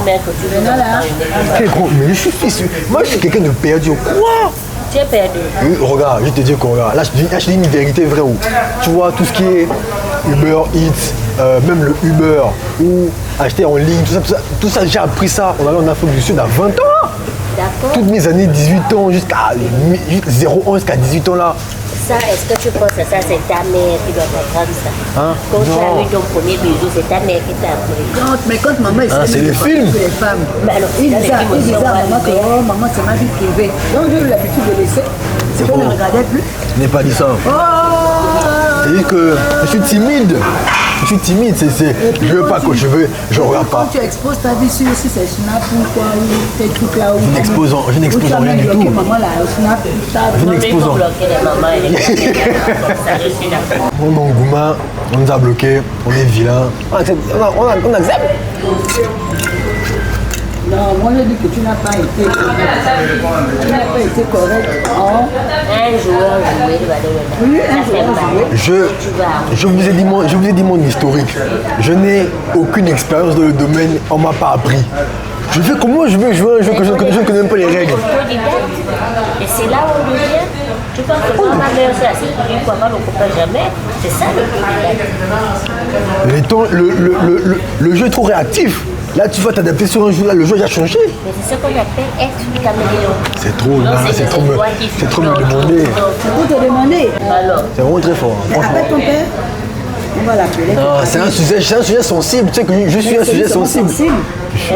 Quel grand? Mais je suis fils. Moi, je suis quelqu'un de perdu. Quoi? Tu es perdu. Regarde, je te dis quoi, regarde. Là, je dis une vérité vraie. Tu vois, tout ce qui est Uber Eats, même le Uber, ou acheter en ligne, tout ça j'ai appris ça. On allait en Afrique du Sud à 20 ans. D'accord. Toutes mes années, 18 ans, jusqu'à 0 ans, jusqu'à 18 ans là. Ça, est-ce que tu penses que ça, c'est ta mère qui doit t'apprendre ça? Hein? Quand tu as eu ton premier bisou, c'est ta mère qui t'a appris. Mais quand maman est c'est les films. les femmes, Mais alors, il disait à maman que oh, maman c'est ma vie privée. Donc j'ai eu l'habitude de laisser. C'est qu'on ne regardait plus. Je n'ai pas dit ça. Oh! C'est-à-dire que je suis timide. Je veux pas que je regarde pas. Quand tu exposes ta vie sur si c'est Snap ou quoi, ou tes trucs là. Je n'expose rien du tout. Maman là, Snap, Je n'expose Mon engouement, on nous a bloqués, on est vilain. On accepte. Non, moi je dis que tu n'as pas été correct. Tu n'as pas été correct en... Un joueur joué, Oui, un joueur joué. Je vous ai dit mon historique. Je n'ai aucune expérience dans le domaine, on m'a pas appris. Je fais comment je veux jouer un jeu que je ne connais même pas les règles. Et c'est là où on devient. Tu penses que quand ma mère s'est assise, tu dis quoi, on ne comprend jamais. C'est ça le temps, le jeu est trop réactif. Là, tu vas t'adapter sur un jeu, là, le jeu a changé. Mais c'est ce qu'on appelle être caméléon. C'est trop, là, c'est trop me demander. C'est pour te demander. Alors, c'est vraiment très fort. Mais appelle ton père. On va l'appeler. Non, c'est un sujet sensible. Tu sais que je suis un sujet sensible.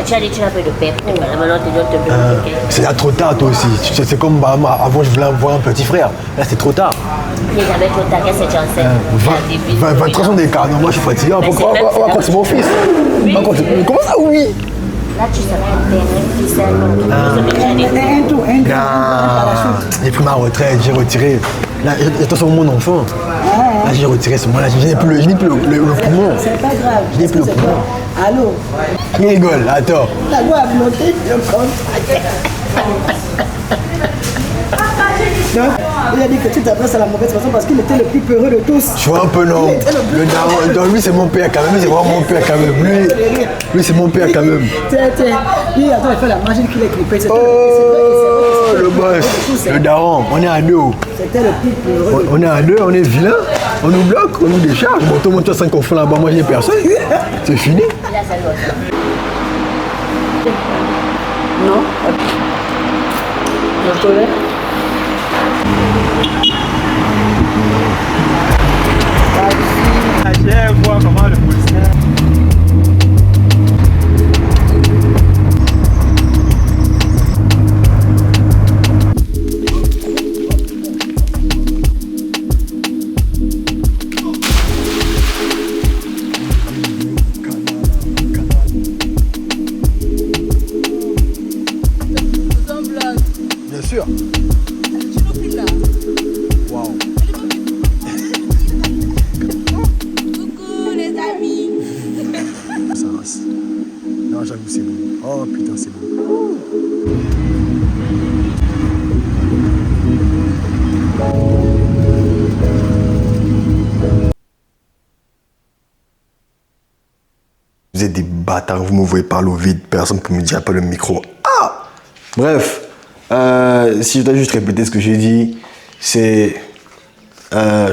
tu as dit que tu n'as pas de père. Maintenant, tu dois te bloquer. C'est là trop tard, toi aussi. C'est comme bah, avant, je voulais avoir un petit frère. Là, c'est trop tard. Il n'est jamais trop tard. Qu'est-ce que tu en sais? 23 ans d'écart. Non, moi, je suis fatigué. On va continuer mon fils. Comment ça, oui? Là, tu seras un père, J'ai pris ma retraite, j'ai retiré. Là, j'étais sur mon enfant. Là, j'ai retiré ce moment-là. Je n'ai plus le poumon. C'est pas grave. Je n'ai plus le poumon. Allô? Il rigole, attends. La loi a bloqué le contrat. Donc, il a dit que tu t'adresses à la mauvaise personne parce qu'il était le plus peureux de tous. Je vois un peu non. Le daron, lui c'est mon père quand même, c'est vraiment mon père quand même. Lui c'est mon père quand même. Tiens. Lui, attends, il fait la machine qu'il est clippé. Oh, le boss, le daron, on est à deux. C'était le plus peureux. On est à deux, on est vilain, on nous bloque, on nous décharge. Bon, tout le monde a 5 enfants là-bas, moi j'ai personne. C'est fini. Non. Je connais. Je vois comment le policier. Bien sûr. Wow. Non, j'avoue, c'est bon. Oh putain, c'est bon. Vous êtes des bâtards, vous me voyez parler au vide, personne ne peut me dire pas le micro. Ah! Bref, si je dois juste répéter ce que j'ai dit, c'est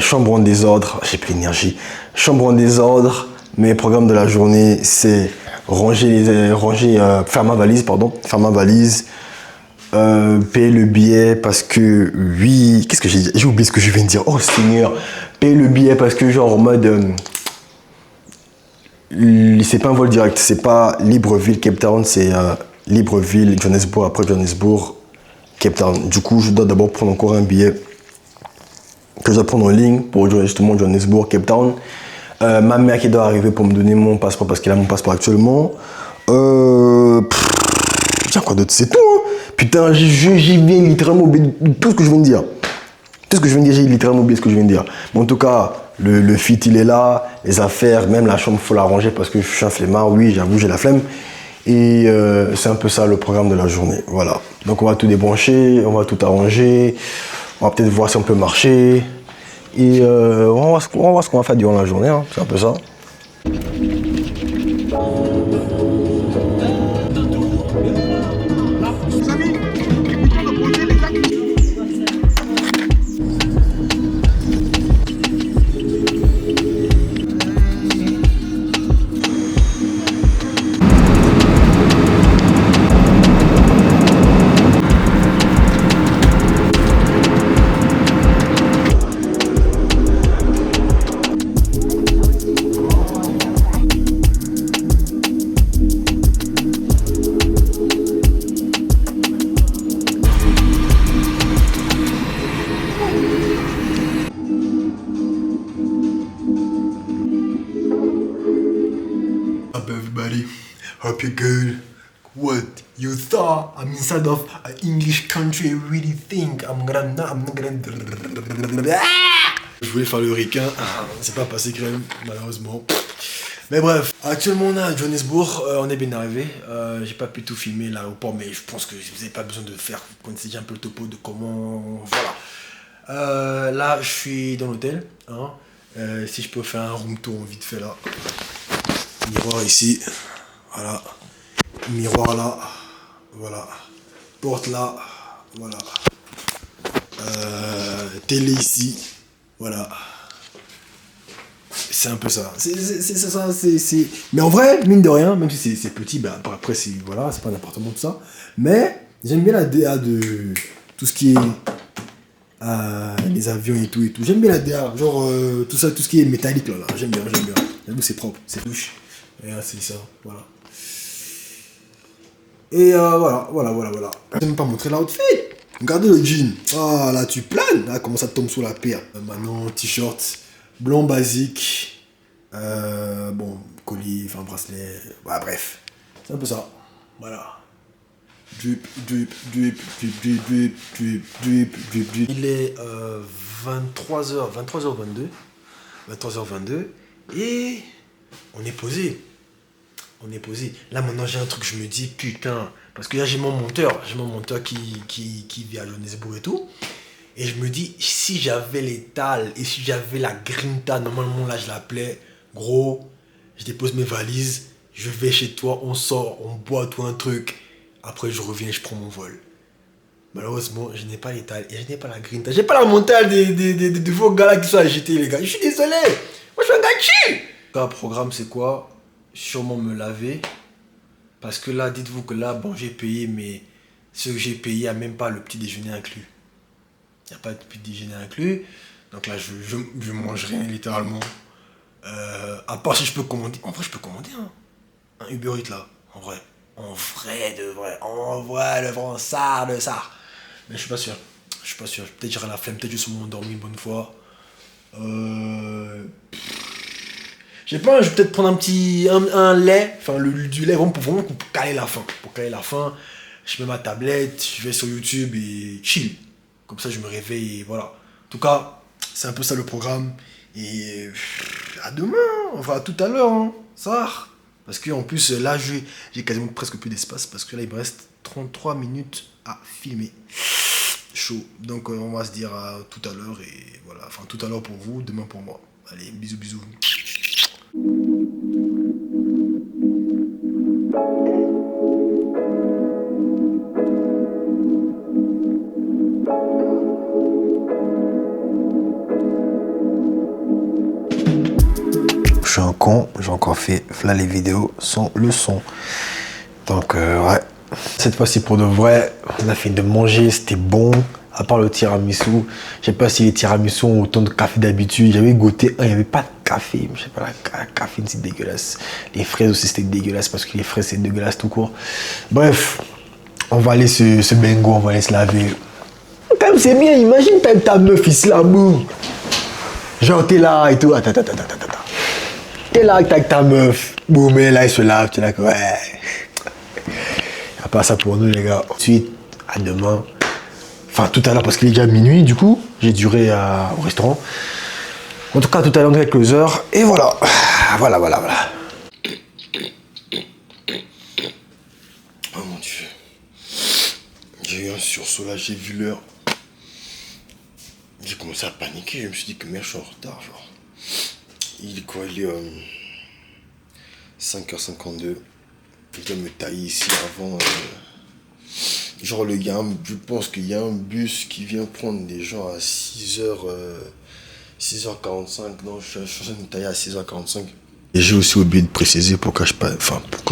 chambre en désordre, j'ai plus d'énergie. Chambre en désordre, mes programmes de la journée, c'est faire ma valise, payer le billet parce que, oui, qu'est-ce que j'ai dit? J'ai oublié ce que je viens de dire. Oh Seigneur, payer le billet parce que genre en mode, c'est pas un vol direct, c'est pas Libreville, Cape Town, c'est Libreville, Johannesburg, après Johannesburg, Cape Town. Du coup, je dois d'abord prendre encore un billet que je dois prendre en ligne pour justement Johannesburg, Cape Town. Ma mère qui doit arriver pour me donner mon passeport parce qu'elle a mon passeport actuellement. Tiens, quoi d'autre? C'est tout, hein. Putain, j'y viens littéralement oublier tout ce que je viens de dire. Tout ce que je viens de dire, j'ai littéralement oublié ce que je viens de dire. Mais en tout cas, le fit, il est là. Les affaires, même la chambre, il faut la ranger parce que je suis un flemmard. Oui, j'avoue, j'ai la flemme. Et c'est un peu ça le programme de la journée. Voilà. Donc on va tout débrancher, on va tout arranger. On va peut-être voir si on peut marcher. Et on va voir ce qu'on va faire durant la journée. Hein. C'est un peu ça. Hope you're good. What you thought I'm inside of an English country? Really think I'm not gonna. Je voulais faire le ricain, c'est pas passé quand même, malheureusement. Mais bref, actuellement on est à Johannesburg, on est bien arrivé. J'ai pas pu tout filmer l'aéroport, mais je pense que vous n'avez pas besoin de faire. Vous connaissez déjà un peu le topo de comment. Voilà. Là, je suis dans l'hôtel. Hein. Si je peux faire un room tour vite fait là. Miroir ici. Voilà. Miroir là. Voilà. Porte là. Voilà. Télé ici. Voilà. C'est un peu ça. C'est ça. Mais en vrai, mine de rien, même si c'est petit, bah, après, voilà, c'est pas un appartement, tout ça. Mais j'aime bien la DA de tout ce qui est les avions et tout. J'aime bien la DA. Genre, tout ce qui est métallique là. J'aime bien. J'avoue, c'est propre. C'est douche. Et là, c'est ça. Voilà. Et voilà. Je même pas montrer l'outfit. Regardez le jean. Ah, là, tu planes. Là, comment ça tombe sous la paire. Maintenant, t-shirt blanc basique. Bon, collier, enfin, bracelet. Voilà, bref. C'est un peu ça. Voilà. Drip. Il est 23h22. Et on est posé. Là, maintenant, j'ai un truc, je me dis, putain. Parce que là, j'ai mon monteur qui vit à Johannesburg et tout. Et je me dis, si j'avais l'étal et si j'avais la grinta, normalement, là, je l'appelais, gros, je dépose mes valises, je vais chez toi, on sort, on boit tout un truc. Après, je reviens, je prends mon vol. Malheureusement, je n'ai pas l'étal et je n'ai pas la grinta. J'ai pas la mentale de vos gars là qui sont agités, les gars. Je suis désolé. Moi, je suis un gars chill. Le programme, c'est quoi? Sûrement me laver. Parce que là, dites-vous que là, bon, j'ai payé, mais ce que j'ai payé, il n'y a même pas le petit déjeuner inclus. Il n'y a pas de petit déjeuner inclus. Donc là, je mange rien, littéralement. À part si je peux commander. En vrai, je peux commander un Uber Eats là. En vrai, de vrai. En vrai, le vrai, ça. Mais je suis pas sûr. Peut-être j'aurai la flemme. Peut-être je suis endormi une bonne fois. Je sais pas, je vais peut-être prendre un lait, enfin du lait vraiment pour caler la faim. Je mets ma tablette, je vais sur YouTube et chill. Comme ça, je me réveille et voilà. En tout cas, c'est un peu ça le programme. Et à demain, enfin à tout à l'heure, hein. Ça va. Parce qu'en plus, là, j'ai quasiment presque plus d'espace parce que là, il me reste 33 minutes à filmer. Chaud. Donc, on va se dire à tout à l'heure et voilà. Enfin, tout à l'heure pour vous, demain pour moi. Allez, bisous. je suis un con, j'ai encore fait là les vidéos sans le son. Donc ouais, cette fois-ci pour de vrai, on a fini de manger, c'était bon. À part le tiramisu, je sais pas si les tiramisu ont autant de café d'habitude. J'avais goûté un, il n'y avait pas de café. Je sais pas, la caféine c'est dégueulasse. Les fraises aussi c'était dégueulasse parce que les fraises c'est dégueulasse tout court. Bref, on va aller se bingo, on va aller se laver. Quand même c'est bien, imagine t'as ta meuf ici là, boum. Genre t'es là et tout, attends. T'es là avec ta meuf, boum, et là il se lave, tu es là, ouais. À part ça pour nous les gars. Ensuite, à demain. Enfin, tout à l'heure, parce qu'il est déjà minuit, du coup, j'ai duré au restaurant. En tout cas, tout à l'heure, quelques heures. Et voilà. Voilà. Oh mon Dieu. J'ai eu un sursaut là, j'ai vu l'heure. J'ai commencé à paniquer. Je me suis dit que merde, je suis en retard. Genre. Il est quoi? Il est 5h52. Je dois me tailler ici avant. Genre je pense qu'il y a un bus qui vient prendre des gens à 6h45. Non, je suis en train de me tailler à 6h45. Et j'ai aussi oublié de préciser pourquoi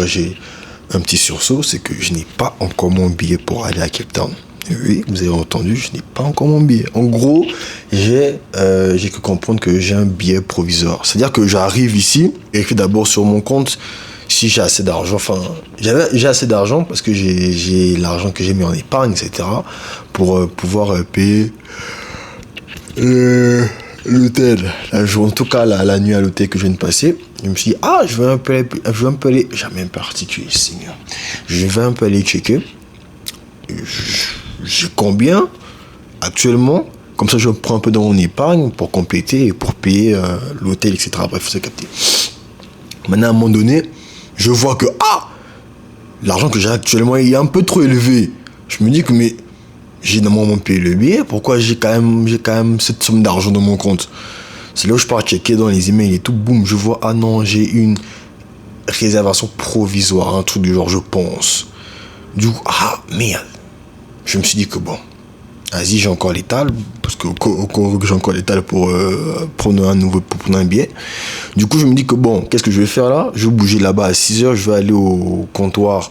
j'ai un petit sursaut, c'est que je n'ai pas encore mon billet pour aller à Cape Town. Et oui, vous avez entendu, je n'ai pas encore mon billet. En gros, j'ai que comprendre que j'ai un billet provisoire. C'est-à-dire que j'arrive ici et que d'abord sur mon compte, si j'ai assez d'argent, enfin, j'ai assez d'argent parce que j'ai l'argent que j'ai mis en épargne, etc. pour pouvoir payer l'hôtel. En tout cas, la nuit à l'hôtel que je viens de passer, je me suis dit, je vais un peu aller, j'ai même pas articulé, Seigneur. Je vais un peu aller checker. J'ai combien actuellement, comme ça je prends un peu dans mon épargne pour compléter et pour payer l'hôtel, etc. Bref, c'est capté. Maintenant, à un moment donné, je vois que l'argent que j'ai actuellement est un peu trop élevé. Je me dis que mais j'ai normalement payé le billet, pourquoi j'ai quand même cette somme d'argent dans mon compte? C'est là où je pars checker dans les emails et tout, boum, je vois non, j'ai une réservation provisoire, un truc du genre, je pense. Du coup, merde. Je me suis dit que bon, vas-y, j'ai encore l'étal, parce que j'ai encore l'étal pour prendre un billet. Du coup, je me dis que bon, qu'est-ce que je vais faire là? Je vais bouger là-bas à 6h, je vais aller au comptoir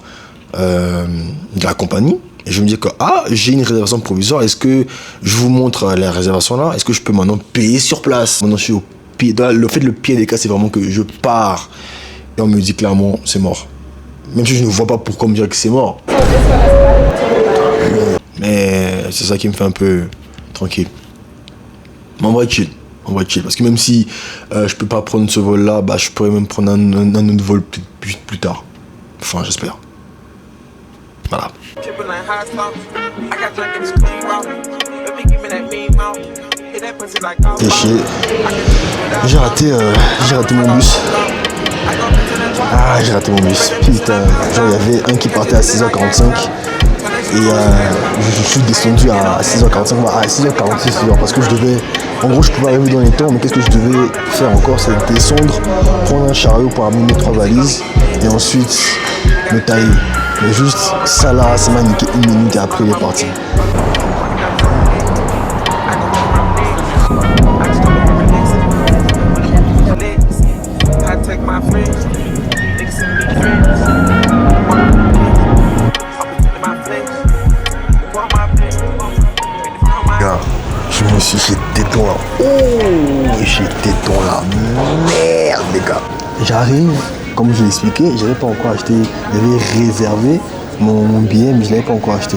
de la compagnie. Et je me dis que j'ai une réservation provisoire, est-ce que je vous montre la réservation là? Est-ce que je peux maintenant payer sur place? Maintenant, je suis au pied. Le pied des cas, c'est vraiment que je pars. Et on me dit clairement, c'est mort. Même si je ne vois pas pourquoi me dire que c'est mort. Mais c'est ça qui me fait un peu tranquille. Mais on va chill. Parce que même si je peux pas prendre ce vol là, je pourrais même prendre un autre vol plus tard. Enfin, j'espère. Voilà. Déchets. J'ai raté mon bus. J'ai raté mon bus. Putain, genre il y avait un qui partait à 6h45 et je suis descendu à 6h45, à 6h46 parce que je devais, en gros je pouvais arriver dans les temps, mais qu'est-ce que je devais faire encore, c'est descendre, prendre un chariot pour amener mes 3 valises et ensuite me tailler. Mais juste ça là, ça m'a niqué 1 minute et après il est parti. J'étais dans la merde, les gars. J'arrive, comme je l'ai expliqué, j'avais pas encore acheté. J'avais réservé mon billet, mais je l'avais pas encore acheté.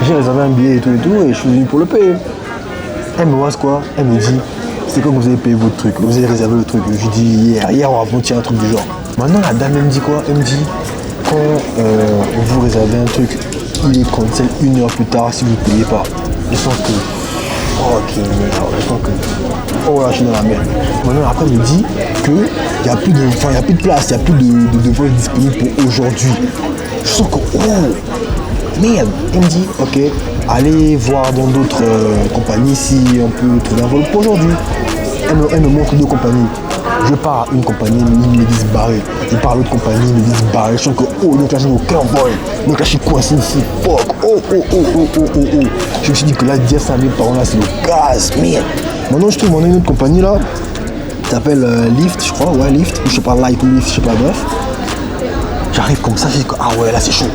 J'ai réservé un billet et tout, et je suis venu pour le payer. Elle me voit quoi? Elle me dit, c'est quand vous avez payé votre truc, vous avez réservé le truc. Je lui dis hier ou avant-hier, un truc du genre. Maintenant, la dame, elle me dit quoi? Elle me dit, quand vous réservez un truc, il est cancel 1 heure plus tard si vous ne payez pas. Je sens que ok, merde, je sens que là, je suis dans la merde. Maintenant, après, elle me dit qu'il n'y a plus de place, il n'y a plus de vol disponible pour aujourd'hui. Je sens que, merde. Elle me dit, ok, allez voir dans d'autres compagnies si on peut trouver un vol pour aujourd'hui. Elle me montre 2 compagnies. Je pars à une compagnie, ils me disent barrer. Je pars à l'autre compagnie, ils me disent barrer. Je sens que, donc là, je n'ai aucun vol. Donc là, je suis coincé ici. Fuck. Je me suis dit que là, dire ça, mes parents là, c'est le gaz. Merde. Maintenant, je trouve une autre compagnie là. s'appelle Lift, je crois, ouais, Lift, ou je sais pas, Light ou Lift, je sais pas, bref. J'arrive comme ça, je dis, ah ouais, là c'est chaud.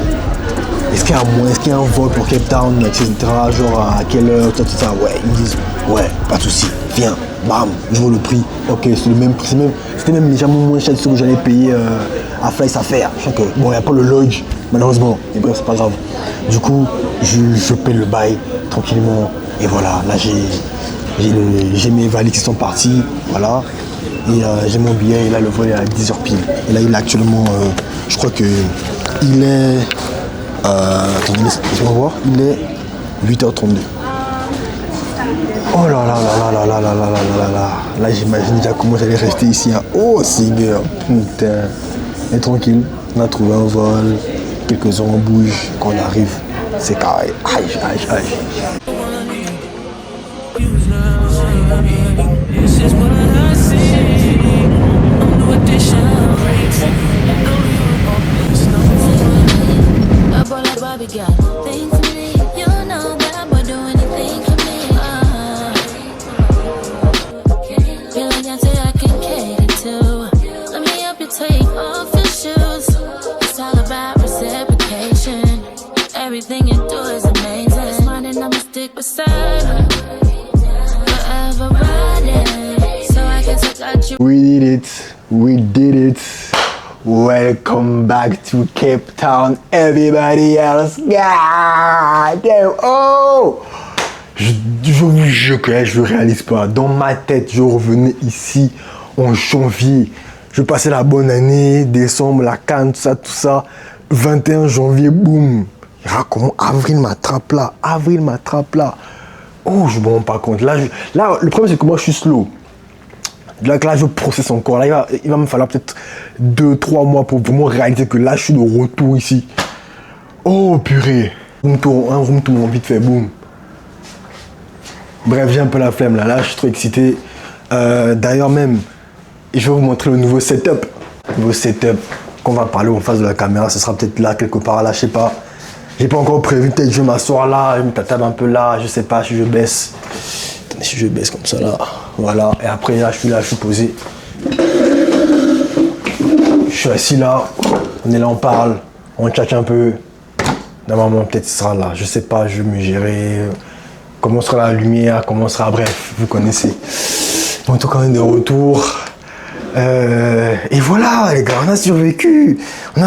Est-ce qu'il y a un moyen, est-ce qu'il y a un vol pour Cape Town, etc. Genre à quelle heure, tout ça, ouais. Ils me disent, ouais, pas de souci, viens, bam, je vois le prix. Ok, c'est le même prix, c'était même légèrement moins cher de ce que j'allais payer à Flights Affaires. Je sens que, bon, il n'y a pas le lodge, malheureusement, mais bref, c'est pas grave. Du coup, je paye le bail tranquillement, et voilà, là j'ai mes valises qui sont parties, voilà. Et j'ai mon billet, et là le vol est à 10h pile. Et là il est actuellement, je crois que il est, attendez, laissez-moi voir, il est 8h32. Oh là là là là là là là là là là là. Là j'imagine déjà comment j'allais rester ici. Hein. Oh Seigneur, putain. Et tranquille, on a trouvé un vol, quelques heures on bouge, quand on arrive, c'est carré. Aïe, aïe, aïe. Everything you do is amazing. This morning I'ma stick beside her. Forever riding. So I guess I got you. We did it. We did it. Welcome back to Cape Town, everybody else. God damn. Oh! Je vous jure que je ne réalise pas. Dans ma tête, je revenais ici en janvier. Je passais la bonne année, décembre, la canne, tout ça. 21 janvier, boum. Comment avril m'attrape là. Oh, je me rends pas compte. Là, le problème, c'est que moi, je suis slow. Là, je processe encore. Là, il va me falloir peut-être 2-3 mois pour vraiment réaliser que là, je suis de retour ici. Oh, purée. Un room tour, vite fait, boum. Bref, j'ai un peu la flemme là. Là, je suis trop excité. D'ailleurs, même, je vais vous montrer le nouveau setup. Qu'on va parler en face de la caméra. Ce sera peut-être là, quelque part là, je sais pas. J'ai pas encore prévu, peut-être je vais m'asseoir là, je me tatame un peu là, je sais pas si je baisse. Attendez, si je baisse comme ça là, voilà. Et après là, je suis posé. Je suis assis là, on est là, on parle, on tchatche un peu. Normalement, peut-être ce sera là, je sais pas, je vais me gérer. Comment sera la lumière, comment sera, bref, vous connaissez. En tout cas, on est de retour. Et voilà, les gars, on a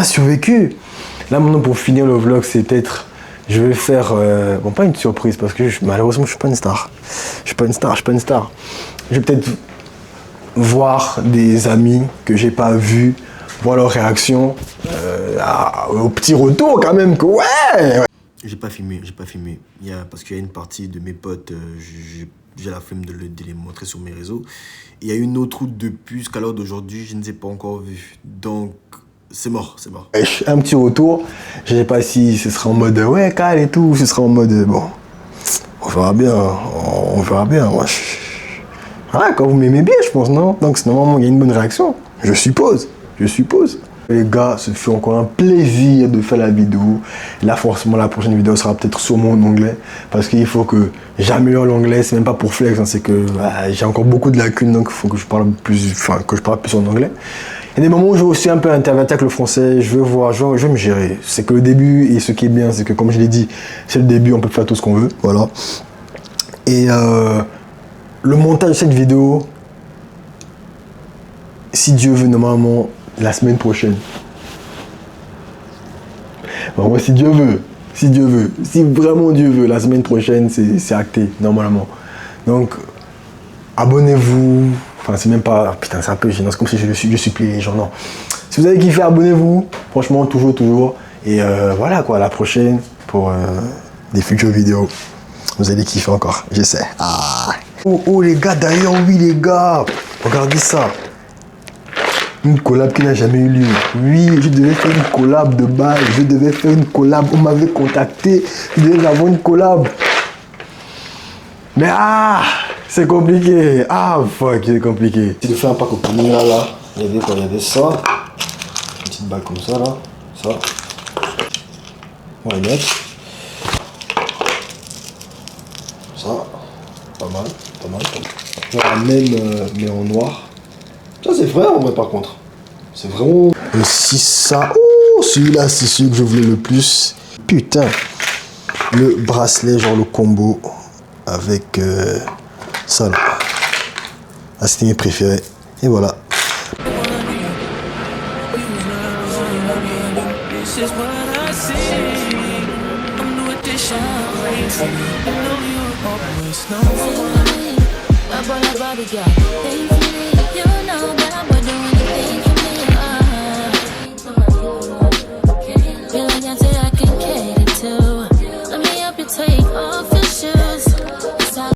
survécu. Là maintenant pour finir le vlog, c'est peut-être, je vais faire, bon pas une surprise parce que malheureusement je suis pas une star. Je vais peut-être voir des amis que j'ai pas vus, voir leur réaction au petit retour quand même que ouais. J'ai pas filmé. Parce qu'il y a une partie de mes potes, j'ai la flemme de les montrer sur mes réseaux. Il y a une autre route de plus qu'à l'heure d'aujourd'hui, je ne les ai pas encore vus. Donc c'est mort. Un petit retour, je sais pas si ce sera en mode ouais calme et tout, ou ce sera en mode bon, on verra bien. Moi, voilà, quand vous m'aimez bien, je pense, non? Donc normalement il y a une bonne réaction, je suppose. Les gars, ce fut encore un plaisir de faire la vidéo. Là, forcément, la prochaine vidéo sera peut-être sur mon anglais. Parce qu'il faut que j'améliore l'anglais. C'est même pas pour flex, hein, c'est que j'ai encore beaucoup de lacunes. Donc, il faut que je parle plus en anglais. Il y a des moments où je vais aussi un peu intervertir avec le français. Je vais me gérer. C'est que le début, et ce qui est bien, c'est que comme je l'ai dit, c'est le début, on peut faire tout ce qu'on veut. Voilà. Et le montage de cette vidéo, si Dieu veut, normalement, la semaine prochaine. Bon, moi, si Dieu veut, si vraiment Dieu veut, la semaine prochaine, c'est acté, normalement. Donc, abonnez-vous. Enfin, c'est même pas... Putain, c'est un peu gênant, c'est comme si je supplie les gens, non. Si vous avez kiffé, abonnez-vous. Franchement, toujours. Et voilà, quoi, à la prochaine pour des futures vidéos. Vous allez kiffer encore, je sais. Oh, les gars, d'ailleurs, oui, les gars. Regardez ça. Une collab qui n'a jamais eu lieu. Oui, je devais faire une collab de base. On m'avait contacté. Je devais avoir une collab. Mais c'est compliqué. C'est compliqué. Si je fais un pack au premier là, il y avait ça. Une petite bague comme ça là. Ça. On va les mettre. Ça. Pas mal. Genre la même mais en noir. Ça, c'est vrai en vrai, par contre. C'est vraiment. Aussi ça. Oh, celui-là, c'est celui que je voulais le plus. Putain. Le bracelet, genre le combo avec ça là. Ah, c'était mes préférés. Et voilà. Up on your body, girl.